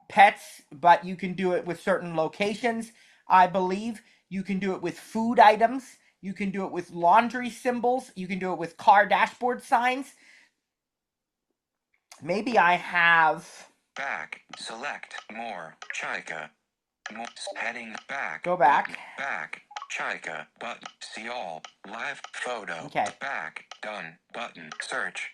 pets, but you can do it with certain locations, I believe. You can do it with food items. You can do it with laundry symbols. You can do it with car dashboard signs. Maybe I have... Back. Select. More. Chica. More. Heading. Back. Go back. Button. Back. Chica. Button. See all. Live. Photo. Okay. Back. Done. Button. Search.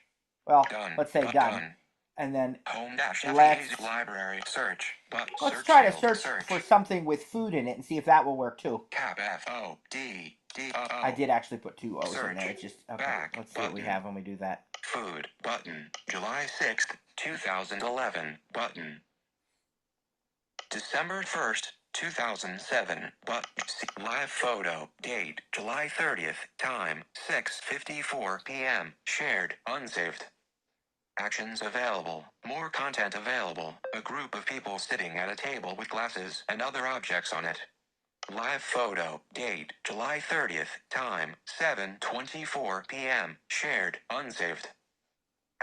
Well, done. Let's say done. And then home let's... library. Search. Button. Let's try to search for something with food in it and see if that will work too. Cap F-O-D. D-O-O. I did actually put two O's search. In there. It's just... Okay, back. let's see button. What we have when we do that. Food. Button. July 6th, 2011. Button. December 1st, 2007. Button. Live photo. Date. July 30th. Time. 6:54 p.m. Shared. Unsaved. Actions available. More content available. A group of people sitting at a table with glasses and other objects on it. Live photo. Date. July 30th. Time. 7:24 p.m. Shared. Unsaved.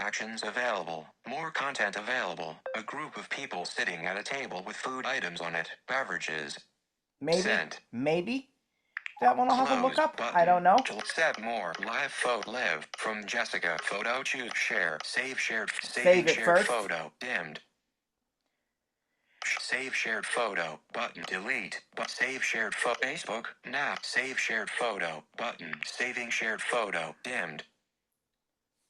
Actions available. More content available. A group of people sitting at a table with food items on it. Beverages. Maybe. Sent. Maybe. That one I'll have to look up. Button. I don't know. Set more. Live photo. Live. From Jessica. Photo. Choose. Share. Save shared. Save it shared first. Photo. Dimmed. Save shared photo. Button. Delete. But save shared photo. Facebook. Now. Save shared photo. Button. Saving shared photo. Dimmed.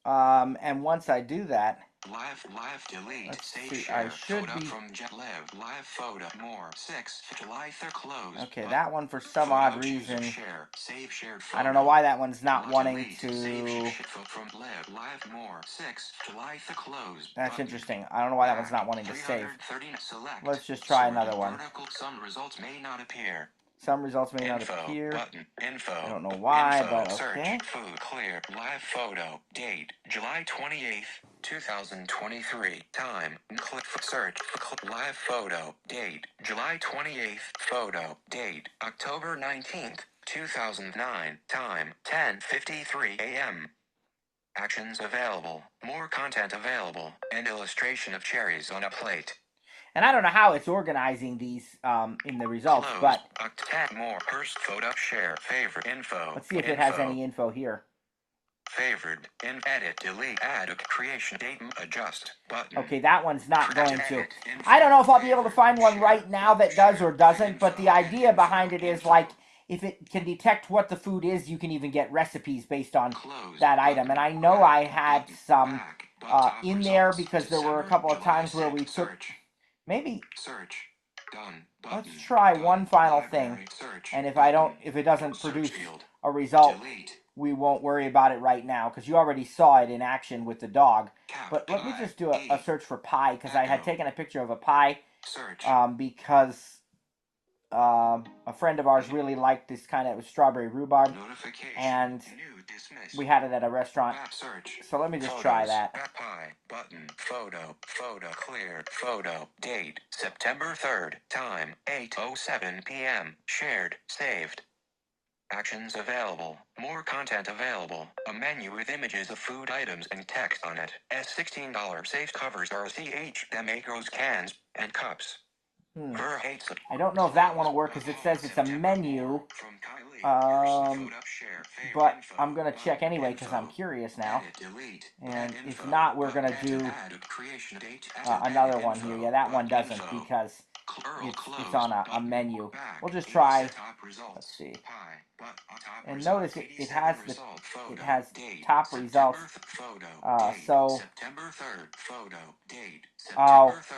And once I do that, live delete. Let's save see, share I should photo be... from live photo more 6 July 3rd close. Okay, that one for some odd reason. Share. Save shared photo. I don't know why that one's not wanting delete. to. Save from live more 6 July 3rd close. That's button. Interesting. I don't know why that one's not wanting to save. Select. Let's just try another one. Some results may not appear. Some results may not appear. Button. Info. I don't know why, info. but okay. Search. Food. Clear. Live photo. Date. July 28th, 2023. Time. Click. Search. Live photo. Date. July 28th. Photo. Date. October 19th, 2009. Time. 10:53 a.m. Actions available. More content available. An illustration of cherries on a plate. And I don't know how it's organizing these in the results, but tag more, first photo, share, favorite, info. Let's see if it has any info here. Favored, in edit, delete, add, creation, date, adjust, button. Okay, that one's not going to. I don't know if I'll be able to find one right now that does or doesn't, but the idea behind it is like, if it can detect what the food is, you can even get recipes based on that item. And I know I had some in there because there were a couple of times where we took, maybe, let's try one final thing. And if it doesn't produce a result, we won't worry about it right now because you already saw it in action with the dog. But let me just do a search for pie because I had taken a picture of a pie because a friend of ours really liked this kind of strawberry rhubarb, and we had it at a restaurant. So let me just try that. Pie button, photo, clear, photo, date, September 3rd, time 8:07 p.m. Shared, saved. Actions available. More content available. A menu with images of food items and text on it. $16 safe covers RCH, macros, cans, and cups. I don't know if that one will work because it says it's a menu. But I'm going to check anyway because I'm curious now. And if not, we're going to do another one here. Yeah, that one doesn't because it's on a menu. We'll just try. Let's see. And notice it has top results. So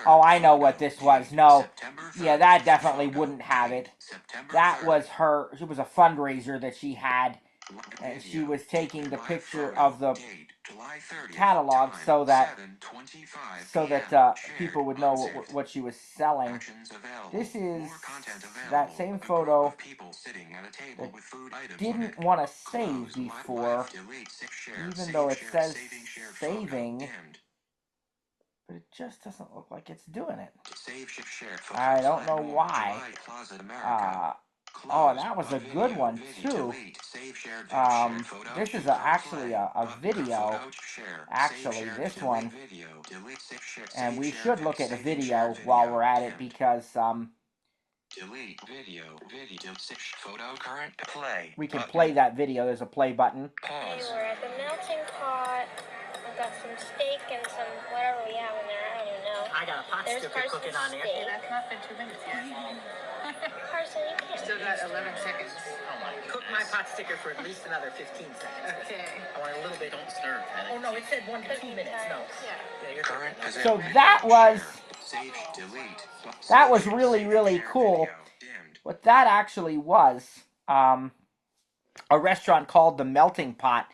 I know what this was. No, yeah, that definitely wouldn't have it. That was it was a fundraiser that she had, and she was taking the picture of the catalog so that people would know what she was selling. This is that same photo that didn't want to save before, even though it says saving, but it just doesn't look like it's doing it. I don't know why. Oh, that was a good one too. This is actually a video. Actually, this one. And we should look at the video while we're at it because delete video, photo, current, play. We can play that video. There's a play button. Pause. Okay, we're at the melting pot. I've got some steak and some whatever we have in there. I don't even know. I got a pot sticker cooking on there. Steak. Yeah, that's not been 2 minutes yet. Carson, you can't. Still got 11 seconds. Oh my goodness. Cook my pot sticker for at least another 15 seconds. Okay. I want a little bit. Don't stir. Oh no, it said 1 to 2 minutes. No. Yeah. Current position. So that was Save, delete. That was really, really cool. What that actually was, a restaurant called The Melting Pot,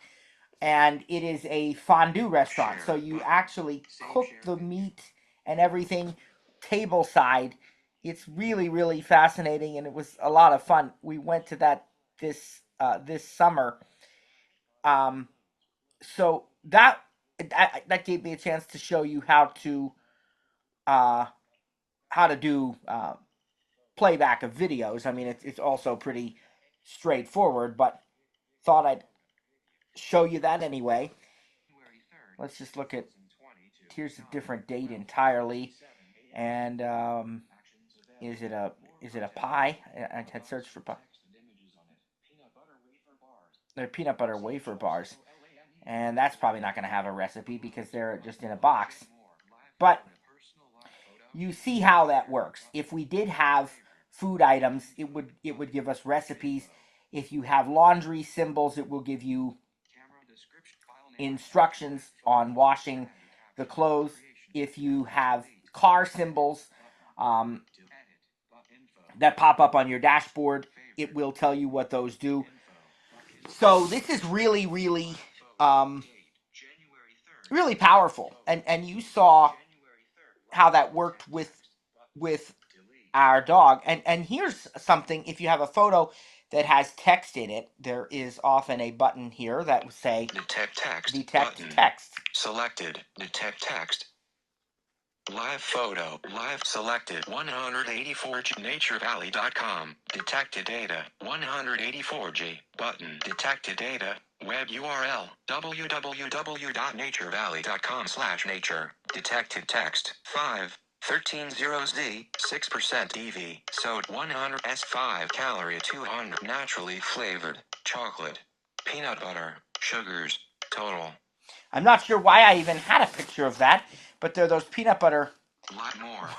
and it is a fondue restaurant. So you actually cook the meat and everything table side. It's really, really fascinating, and it was a lot of fun. We went to that this summer. So that gave me a chance to show you how to do playback of videos. I mean, it's also pretty straightforward, but thought I'd show you that anyway. Let's just look at, here's a different date entirely, and is it a pie? I had searched for pie. They're peanut butter wafer bars, and that's probably not going to have a recipe because they're just in a box. But you see how that works. If we did have food items, it would give us recipes. If you have laundry symbols, it will give you instructions on washing the clothes. If you have car symbols that pop up on your dashboard, it will tell you what those do. So this is really, really, really powerful. And you saw how that worked with our dog. And here's something. If you have a photo that has text in it, there is often a button here that will say detect text. Detect button. text. Selected. Detect text. Live photo. Live selected. 184G. naturevalley.com. Detected data. 184G. Button. Detected data. Web URL. www.naturevalley.com/nature. Detected text. 5. 130Z, 6% EV, sode 100 S5 calorie 200 naturally flavored, chocolate, peanut butter, sugars, total. I'm not sure why I even had a picture of that, but they're those peanut butter Lot more.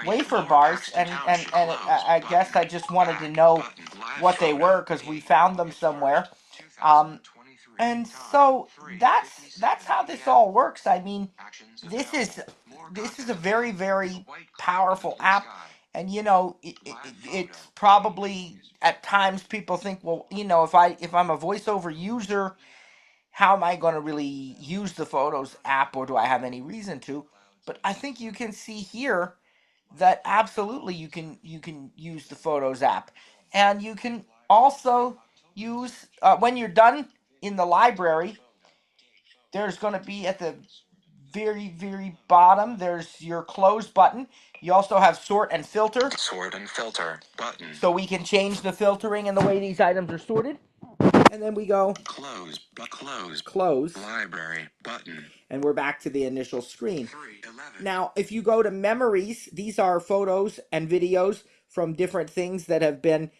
wafer bars, and I guess I just wanted to know what they were because we found them somewhere. And so that's how this all works. I mean, this is a very, very powerful app, and it's probably at times people think, well, if I'm a voiceover user, how am I going to really use the Photos app, or do I have any reason to? But I think you can see here that absolutely you can use the Photos app, and you can also use when you're done in the library. There's going to be at the very, very bottom, there's your close button. You also have sort and filter. Sort and filter button. So we can change the filtering and the way these items are sorted. And then we go close, close, library button, and we're back to the initial screen. Now, if you go to memories, these are photos and videos from different things that have been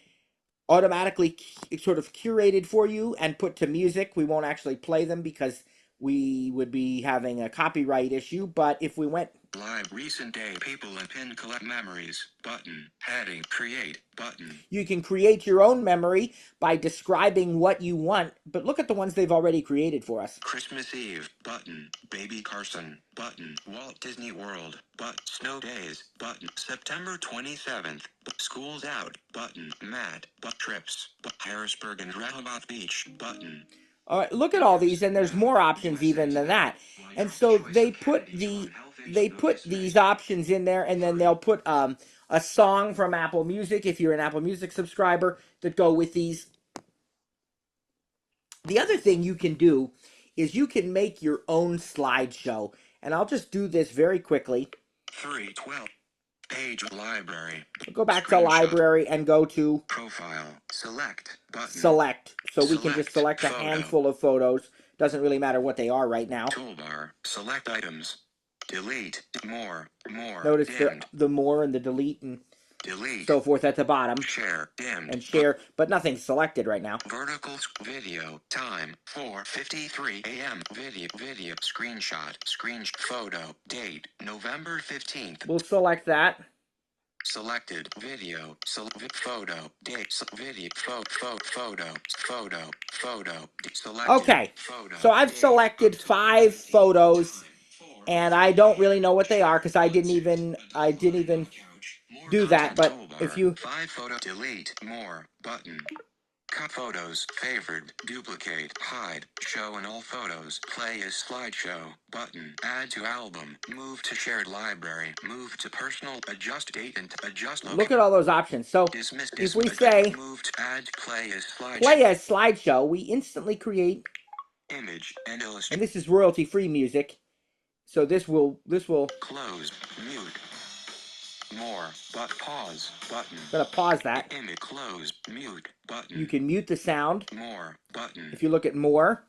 automatically sort of curated for you and put to music. We won't actually play them because we would be having a copyright issue, but if we went live recent day people and pin collect memories button, heading create button, you can create your own memory by describing what you want, but look at the ones they've already created for us. Christmas Eve button, Baby Carson button, Walt Disney World snow days button, September 27th, school's out button, Matt trips Harrisburg and Rehoboth Beach button. All right, look at all these, and there's more options even than that. And so they put these options in there, and then they'll put a song from Apple Music if you're an Apple Music subscriber that go with these. The other thing you can do is you can make your own slideshow, and I'll just do this very quickly. 312 page library. Go back to library and go to profile. Select button. Select. So we can just select a handful of photos. Doesn't really matter what they are right now. Toolbar. Select items. Delete. More. Notice the more and the delete and delete. So forth at the bottom. Share. Dimmed. And share, but nothing's selected right now. Vertical video. Time 4:53 a.m. Video. Screenshot. Photo. Date. November 15th. We'll select that. Selected video, photo, date, video, photo, selected. Okay, so I've selected 5 photos, and I don't really know what they are because I didn't even do that. But if you 5 photo, delete more button. Cut photos, favored, duplicate, hide, show in all photos, play as slideshow, button, add to album, move to shared library, move to personal, adjust date and adjust location. Look at all those options. So dismiss, if we say move to add play as slideshow, we instantly create image and illustrate. And this is royalty-free music. So this will close, mute. More, but pause button. I'm gonna pause that. Image close, mute button. You can mute the sound. More button. If you look at more.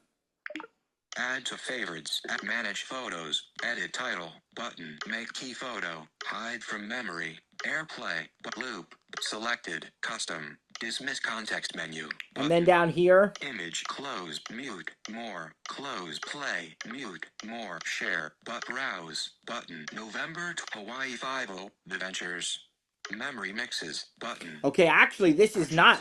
Add to favorites. Manage photos. Edit title button. Make key photo. Hide from memory. AirPlay. Loop. Selected. Custom. Dismiss context menu. Button. And then down here. Image close. Mute. More. Close. Play. Mute. More. Share. Browse. Button. November Hawaii 50. The Ventures. Memory mixes. Button. Okay, actually this is not.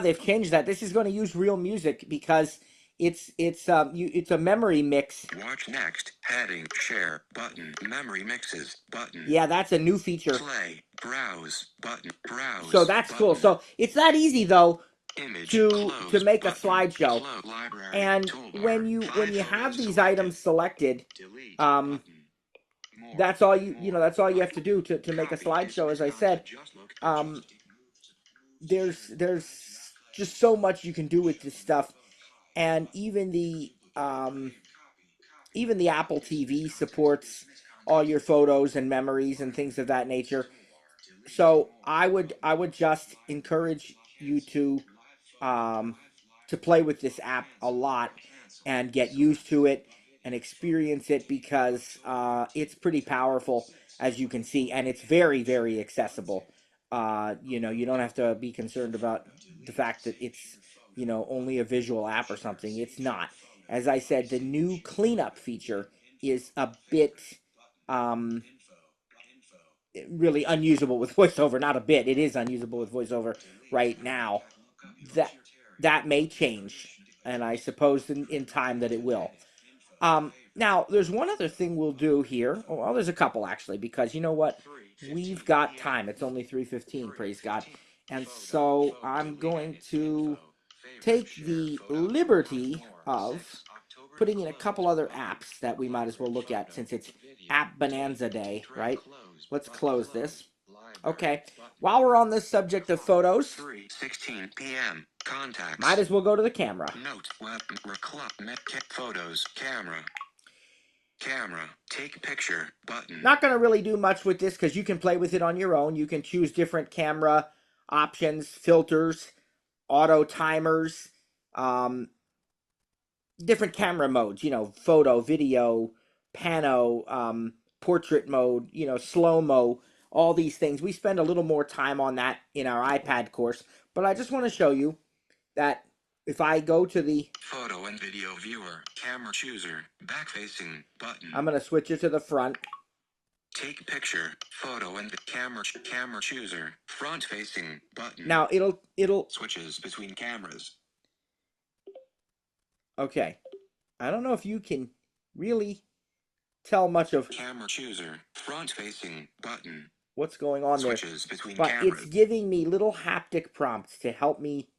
They've changed that. This is going to use real music because it's a memory mix. Watch next. Heading. Share. Button. Memory mixes. Button. Yeah, that's a new feature. Play. Browse. Button. Browse. So that's button. cool. So it's that easy though. Image, to make button, a slideshow. Library, and toolbar, when you have these items selected, delete, that's all that's all you have to do to make a slideshow. As I said, there's just so much you can do with this stuff, and even the Apple TV supports all your photos and memories and things of that nature. So I would just encourage you to play with this app a lot and get used to it and experience it because it's pretty powerful. as you can see, and it's very, very accessible. You know, you don't have to be concerned about the fact that it's, you know, only a visual app or something. It's not. As I said, the new cleanup feature is a bit really unusable with VoiceOver. Not a bit. It is unusable with VoiceOver right now. That may change, and I suppose in time that it will. Now, there's one other thing we'll do here. Well, there's a couple, actually, because you know what? We've got time. It's only 3:15, praise God. And so I'm going to take the liberty of putting in a couple other apps that we might as well look at since it's App Bonanza Day, right? Let's close this. Okay. While we're on this subject of photos, 3:16 p.m. Contacts. might as well go to the camera. Note, web, photos, camera, take picture, button. Not going to really do much with this because you can play with it on your own. You can choose different camera options, filters, auto timers, different camera modes, you know, photo, video, pano, portrait mode, you know, slow-mo, all these things. We spend a little more time on that in our iPad course, but I just want to show you that if I go to the photo and video viewer, camera chooser, back-facing button. I'm going to switch it to the front. Take picture, photo and camera chooser, front-facing button. Now it'll switches between cameras. Okay. I don't know if you can really tell much of camera chooser, front-facing button. What's going on there. Switches between but cameras. It's giving me little haptic prompts to help me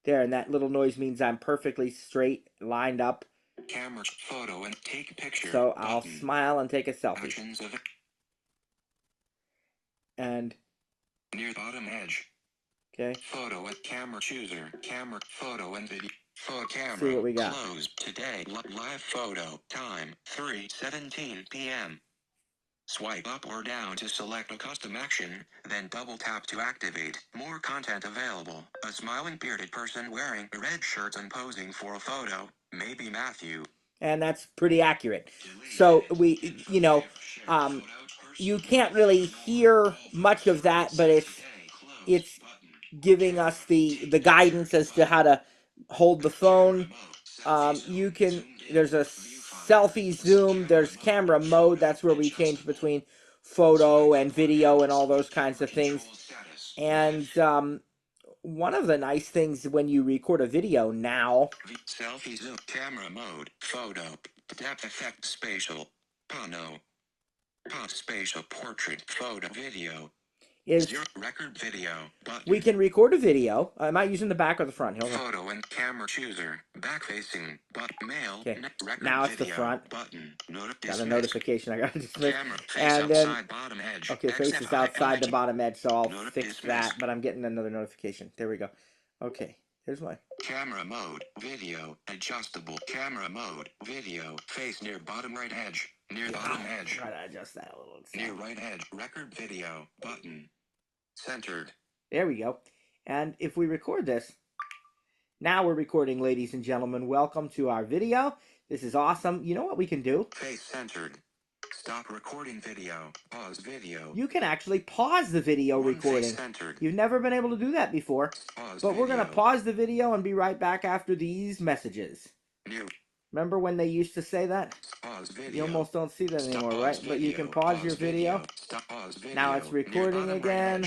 there, and that little noise means I'm perfectly straight, lined up. Camera, photo, and take picture. So I'll smile and take a selfie. Actions of it. And near bottom edge. Okay. Photo and camera chooser. Camera, photo and video. Photo camera. See what we got. Closed today. Live photo. Time 3:17 p.m. Swipe up or down to select a custom action, then double tap to activate. More content available. A smiling bearded person wearing a red shirt and posing for a photo. Maybe Matthew. And that's pretty accurate. So we, you know, you can't really hear much of that, but it's giving us the guidance as to how to hold the phone. You can, there's a selfie zoom, there's camera mode, that's where we change between photo and video and all those kinds of things. And one of the nice things when you record a video now, selfie zoom, camera mode, photo, depth effect, spatial, pano, spatial, portrait, photo, video, is record video button. We can record a video. Am I using the back or the front? Hold on. Photo and camera chooser, back facing, mail. Okay. Record now it's video, the front. Button. Got a notification. I got to dismiss. Camera, face and then outside bottom edge. Okay, face is outside the bottom edge, so I'll fix dismiss. that. But I'm getting another notification. There we go. Okay, here's my camera mode, video, adjustable camera mode, video, face near bottom right edge, near bottom edge. Try to adjust that a little. Near right edge, record video button. Centered. There we go. And if we record this, now we're recording, ladies and gentlemen. Welcome to our video. This is awesome. You know what we can do? Face centered. Stop recording video. Pause video. You can actually pause the video recording. You've never been able to do that before. But we're going to pause the video and be right back after these messages. Remember when they used to say that? You almost don't see that anymore, right? But you can pause your video. Now it's recording again.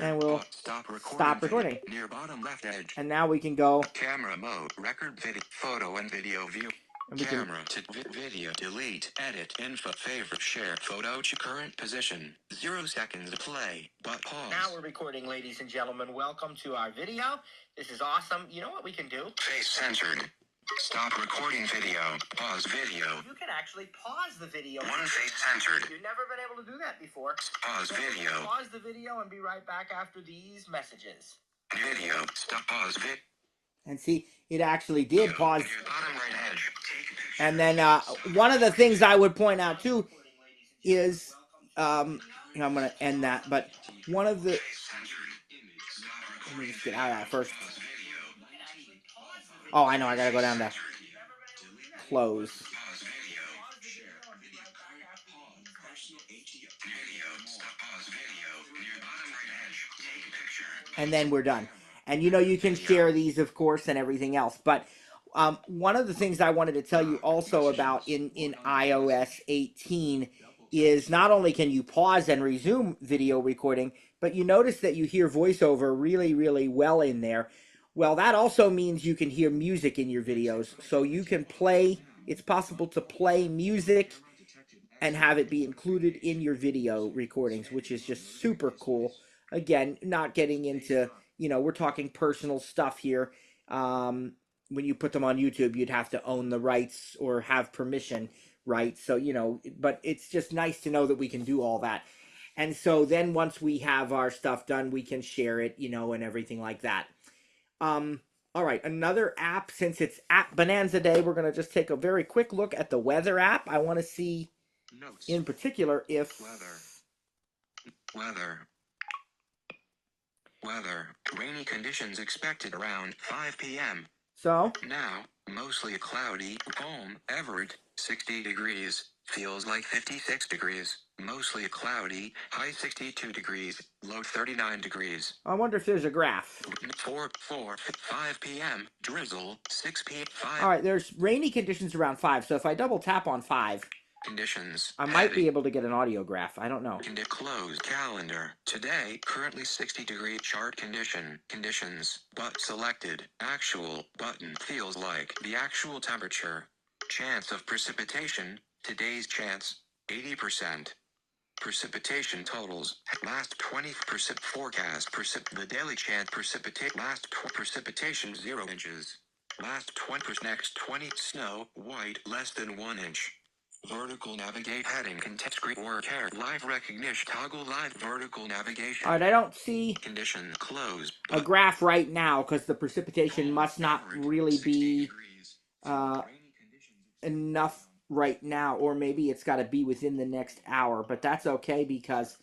And we'll stop recording. Near bottom left edge. And now we can go. Camera mode. Record video. Photo and video view. Camera to video. Delete. Edit. Info. Favorite. Share. Photo to current position. 0 seconds to play. But pause. Now we're recording, ladies and gentlemen. Welcome to our video. This is awesome. You know what we can do? Face censored. Stop recording video. Pause video. You can actually pause the video. One face censored. You've never been able to do that before. Pause video. Pause the video and be right back after these messages. Video. Stop. Pause vid. And see, it actually did pause. Bottom right edge. And then one of the things I would point out too is, I'm going to end that, but one of the, let me just get out of that first. Oh, I know, I got to go down to close. and then we're done. And you can share these, of course, and everything else. But one of the things I wanted to tell you also about in iOS 18 is not only can you pause and resume video recording, but you notice that you hear voiceover really, really well in there. Well, that also means you can hear music in your videos. So you can play, it's possible to play music and have it be included in your video recordings, which is just super cool. Again, not getting into, we're talking personal stuff here. When you put them on YouTube, you'd have to own the rights or have permission, right? So, but it's just nice to know that we can do all that. And so then once we have our stuff done, we can share it, and everything like that. All right, another app, since it's App Bonanza Day, we're going to just take a very quick look at the weather app. I want to see Notes. in particular if... Weather. Rainy conditions expected around 5 p.m. So? Now, mostly cloudy. Home, Everett, 60 degrees. Feels like 56 degrees. Mostly cloudy. High 62 degrees. Low 39 degrees. I wonder if there's a graph. 5 p.m. Drizzle. 6 p.m. 5. All right, there's rainy conditions around 5. So if I double tap on 5... Conditions. I might be able to get an audio graph. I don't know. Close calendar. Today, currently 60-degree chart condition. Conditions. But selected. Actual button feels like the actual temperature. Chance of precipitation. Today's chance. 80%. Precipitation totals. Last 20% forecast. The daily chance precipitate. Precipitation 0 inches. Last 20%. Next 20. Snow. White. Less than 1 inch. Vertical navigate heading context screen work hair live recognition toggle live vertical navigation. All right, I don't see Condition close a graph right now because the precipitation must not really be enough right now, or maybe it's got to be within the next hour, but that's okay because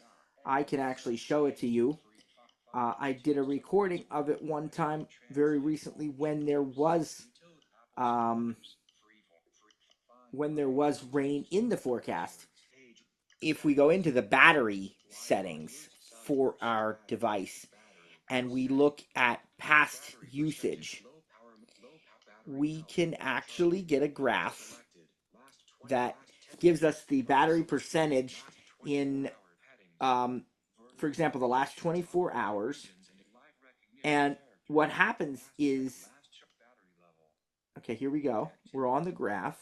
I can actually show it to you. I did a recording of it one time very recently when there was rain in the forecast. If we go into the battery settings for our device and we look at past usage, we can actually get a graph that gives us the battery percentage in, for example, the last 24 hours. And what happens is, okay, here we go. We're on the graph.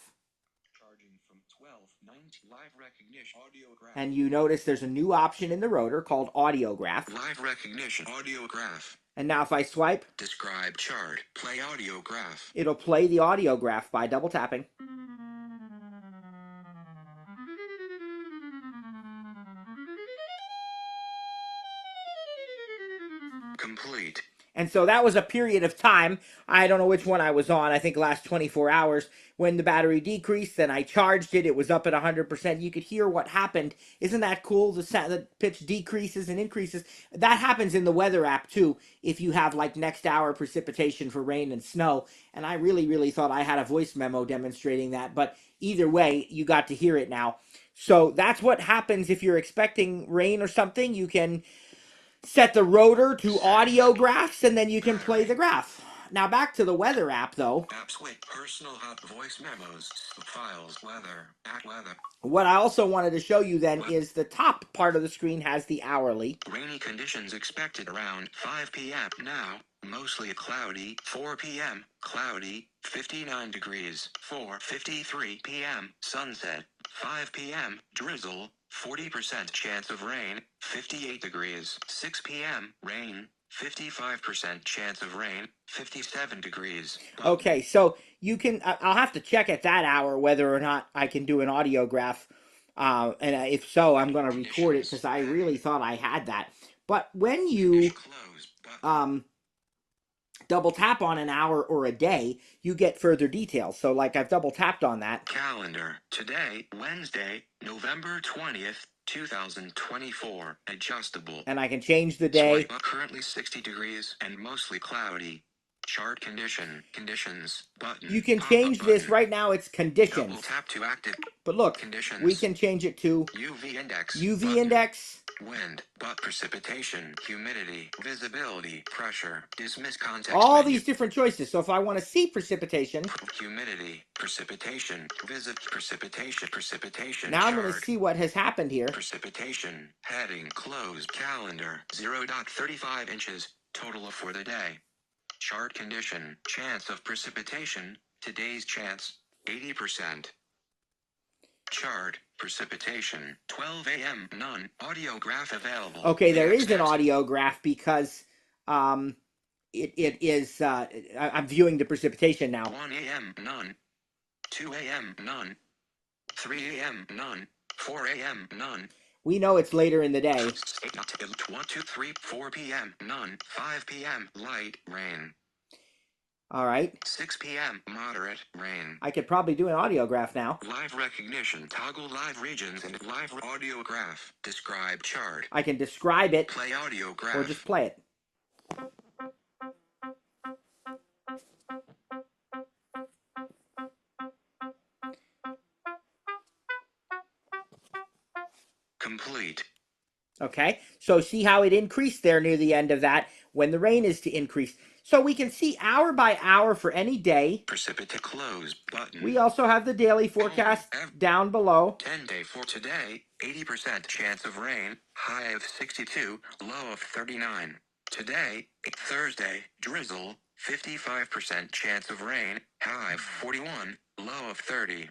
And you notice there's a new option in the rotor called audio graph. Live recognition audio graph. And now if I swipe, describe chart, play audio graph. It'll play the audio graph by double tapping. Complete. And so that was a period of time, I don't know which one I was on, I think last 24 hours, when the battery decreased, then I charged it, it was up at 100%. You could hear what happened. Isn't that cool? The pitch decreases and increases. That happens in the weather app too, if you have like next hour precipitation for rain and snow. And I really, really thought I had a voice memo demonstrating that, but either way, you got to hear it now. So that's what happens if you're expecting rain or something. You can set the rotor to audio graphs, and then you can play the graph. Now back to the weather app, though. Apps with personal hot voice memos, files, weather, at weather. What I also wanted to show you then is the top part of the screen has the hourly. Rainy conditions expected around 5 p.m. Now, mostly cloudy. 4 p.m. Cloudy, 59 degrees. 4:53 p.m. Sunset. 5 p.m. Drizzle. 40% chance of rain, 58 degrees. 6 p.m. Rain, 55% chance of rain, 57 degrees. Okay, so you can, I'll have to check at that hour whether or not I can do an audio graph. And if so, I'm going to record it because I really thought I had that. But when you double tap on an hour or a day, you get further details. So like I've double tapped on that. Calendar. Today, Wednesday, November 20th, 2024. Adjustable. And I can change the day. Currently 60 degrees and mostly cloudy. Chart conditions button. You can Pop-up change this button. right now. It's Double conditions. tap to active. But look, Conditions. we can change it to UV index. UV button. index. Wind, precipitation, humidity, visibility, pressure, dismiss context All menu. these different choices. So if I want to see precipitation, Humidity, precipitation, precipitation. now I'm going to chart. see what has happened here. Precipitation, heading, closed, calendar, 0.35 inches, total for the day. Chart condition, chance of precipitation, today's chance, 80%. Chart, precipitation, 12 a.m. none, audio graph available. Okay, there is an next. audio graph because it is, I'm viewing the precipitation now. 1 a.m. none, 2 a.m. none, 3 a.m. none, 4 a.m. none. We know it's later in the day. 1, 2, 3, 4 p.m. none, 5 p.m. light rain. All right. 6 p.m. moderate rain. I could probably do an audio graph now. Live recognition, toggle live regions and live audio graph. Describe chart. I can describe it Play audio graph. or just play it. Complete. Okay, so see how it increased there near the end of that when the rain is to increase. So we can see hour by hour for any day. Precipitate close button. We also have the daily forecast down below. 10-day for today, 80% chance of rain, high of 62, low of 39. Today, Thursday, drizzle, 55% chance of rain, high of 41, low of 30.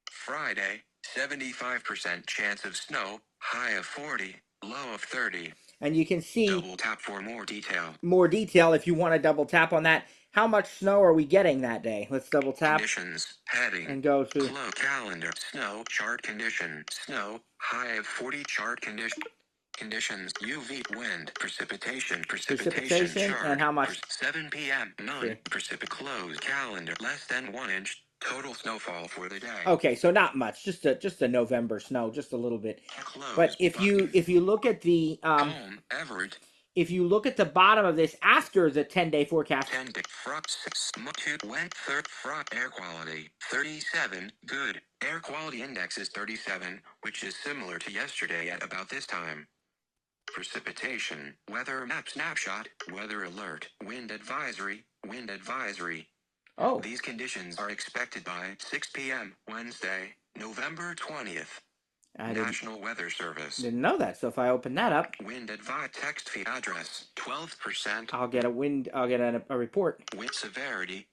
Friday, 75% chance of snow, high of 40, low of 30. And you can see Double tap for more detail. More detail if you want to double tap on that. How much snow are we getting that day? Let's double tap. Conditions, heading, and go to calendar, snow, chart condition, snow, high of 40 chart condition. Conditions, UV, wind, precipitation chart, and how much? 7 p.m. none, close, calendar, less than 1 inch, total snowfall for the day. Okay, so not much, just a November snow, just a little bit. Close, but if you look at the Everett. If you look at the bottom of this after the 10-day forecast, 10-day frost, went third frost, air quality 37, good. Air quality index is 37, which is similar to yesterday at about this time. Precipitation, weather map snapshot, weather alert, wind advisory, wind advisory. Oh. These conditions are expected by 6 p.m. Wednesday, November 20th. National Weather Service. Didn't know that. So if I open that up, wind advice text feed address 12%. I'll get a report. Wind severity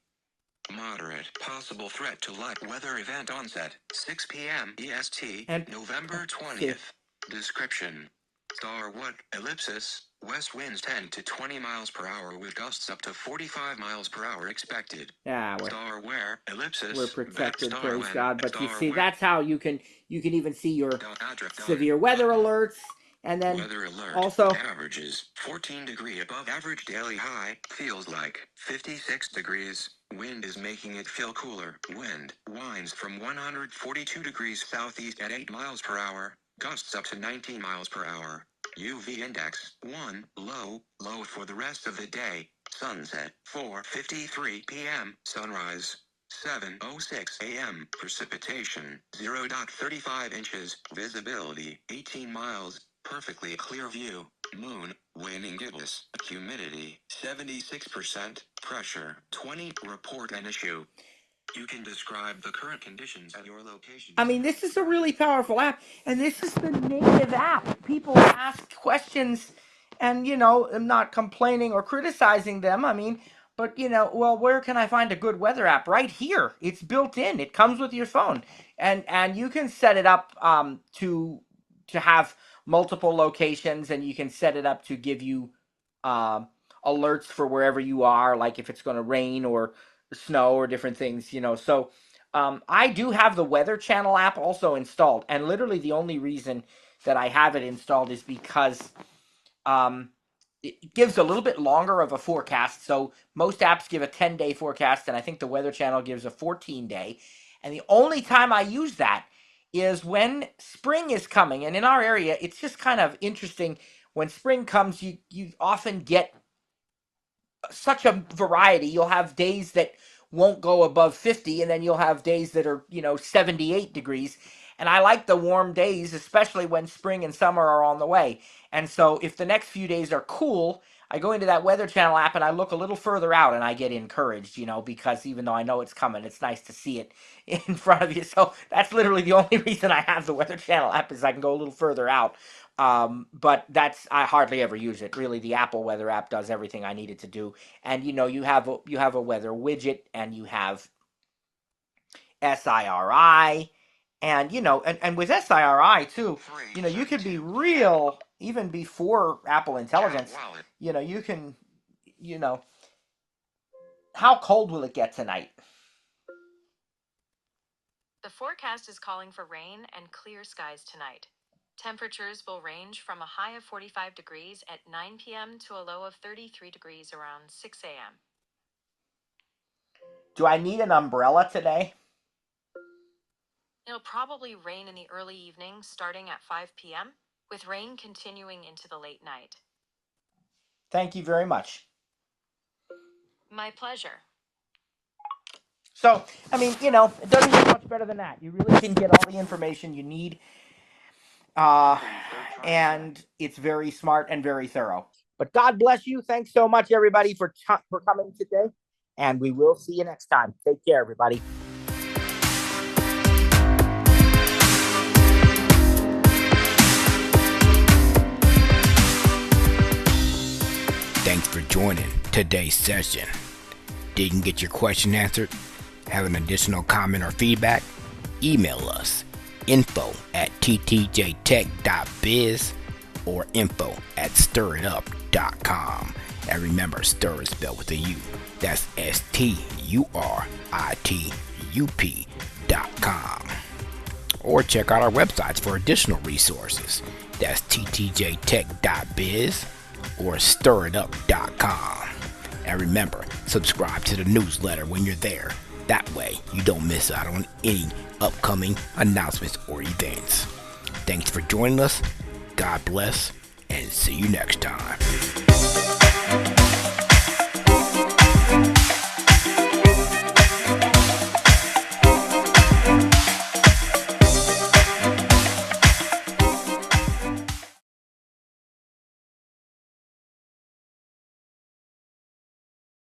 moderate. Possible threat to light weather event onset 6 p.m. EST And November 20th. Description. Starwood ellipsis. West winds 10 to 20 miles per hour with gusts up to 45 miles per hour expected. Yeah, Starware ellipsis. We're protected, praise wind, God. But you see, that's how you can even see your severe weather alerts. And then weather alert also averages 14 degree above average daily high, feels like 56 degrees. Wind is making it feel cooler. Wind winds from 142 degrees southeast at 8 miles per hour, gusts up to 19 miles per hour. UV index 1, low for the rest of the day. Sunset 4:53 p.m. Sunrise 7:06 a.m. Precipitation 0.35 inches. Visibility 18 miles. Perfectly clear view. Moon, waning gibbous. Humidity 76%. Pressure 20. Report an issue. You can describe the current conditions at your location. I mean, this is a really powerful app, and this is the native app. People ask questions, and I'm not complaining or criticizing them. I mean, but well, where can I find a good weather app? Right here. It's built in. It comes with your phone, and you can set it up to have multiple locations, and you can set it up to give you alerts for wherever you are, like if it's going to rain or snow or different things, So I do have the Weather Channel app also installed, and literally the only reason that I have it installed is because it gives a little bit longer of a forecast. So most apps give a 10-day forecast, and I think the Weather Channel gives a 14-day. And the only time I use that is when spring is coming. And in our area, it's just kind of interesting. When spring comes, you often get such a variety. You'll have days that won't go above 50, and then you'll have days that are, 78 degrees. And I like the warm days, especially when spring and summer are on the way. And so if the next few days are cool, I go into that Weather Channel app and I look a little further out and I get encouraged, because even though I know it's coming, it's nice to see it in front of you. So that's literally the only reason I have the Weather Channel app, is I can go a little further out. But I hardly ever use it. Really, the Apple Weather app does everything I need it to do. And you have a weather widget, and you have SIRI, and with SIRI too, you could be real even before Apple Intelligence. You can, how cold will it get tonight? The forecast is calling for rain and clear skies tonight. Temperatures will range from a high of 45 degrees at 9 p.m. to a low of 33 degrees around 6 a.m. Do I need an umbrella today? It'll probably rain in the early evening starting at 5 p.m., with rain continuing into the late night. Thank you very much. My pleasure. So, it doesn't get much better than that. You really can get all the information you need. And it's very smart and very thorough. But God bless you. Thanks so much, everybody, for coming today. And we will see you next time. Take care, everybody. Thanks for joining today's session. Didn't get your question answered? Have an additional comment or feedback? Email us info@ttjtech.biz or info@stiritup.com. And remember, stir is spelled with a U. That's STURITUP.com. Or check out our websites for additional resources. That's ttjtech.biz or stiritup.com. And remember, subscribe to the newsletter when you're there. That way, you don't miss out on any upcoming announcements or events. Thanks for joining us. God bless, and see you next time.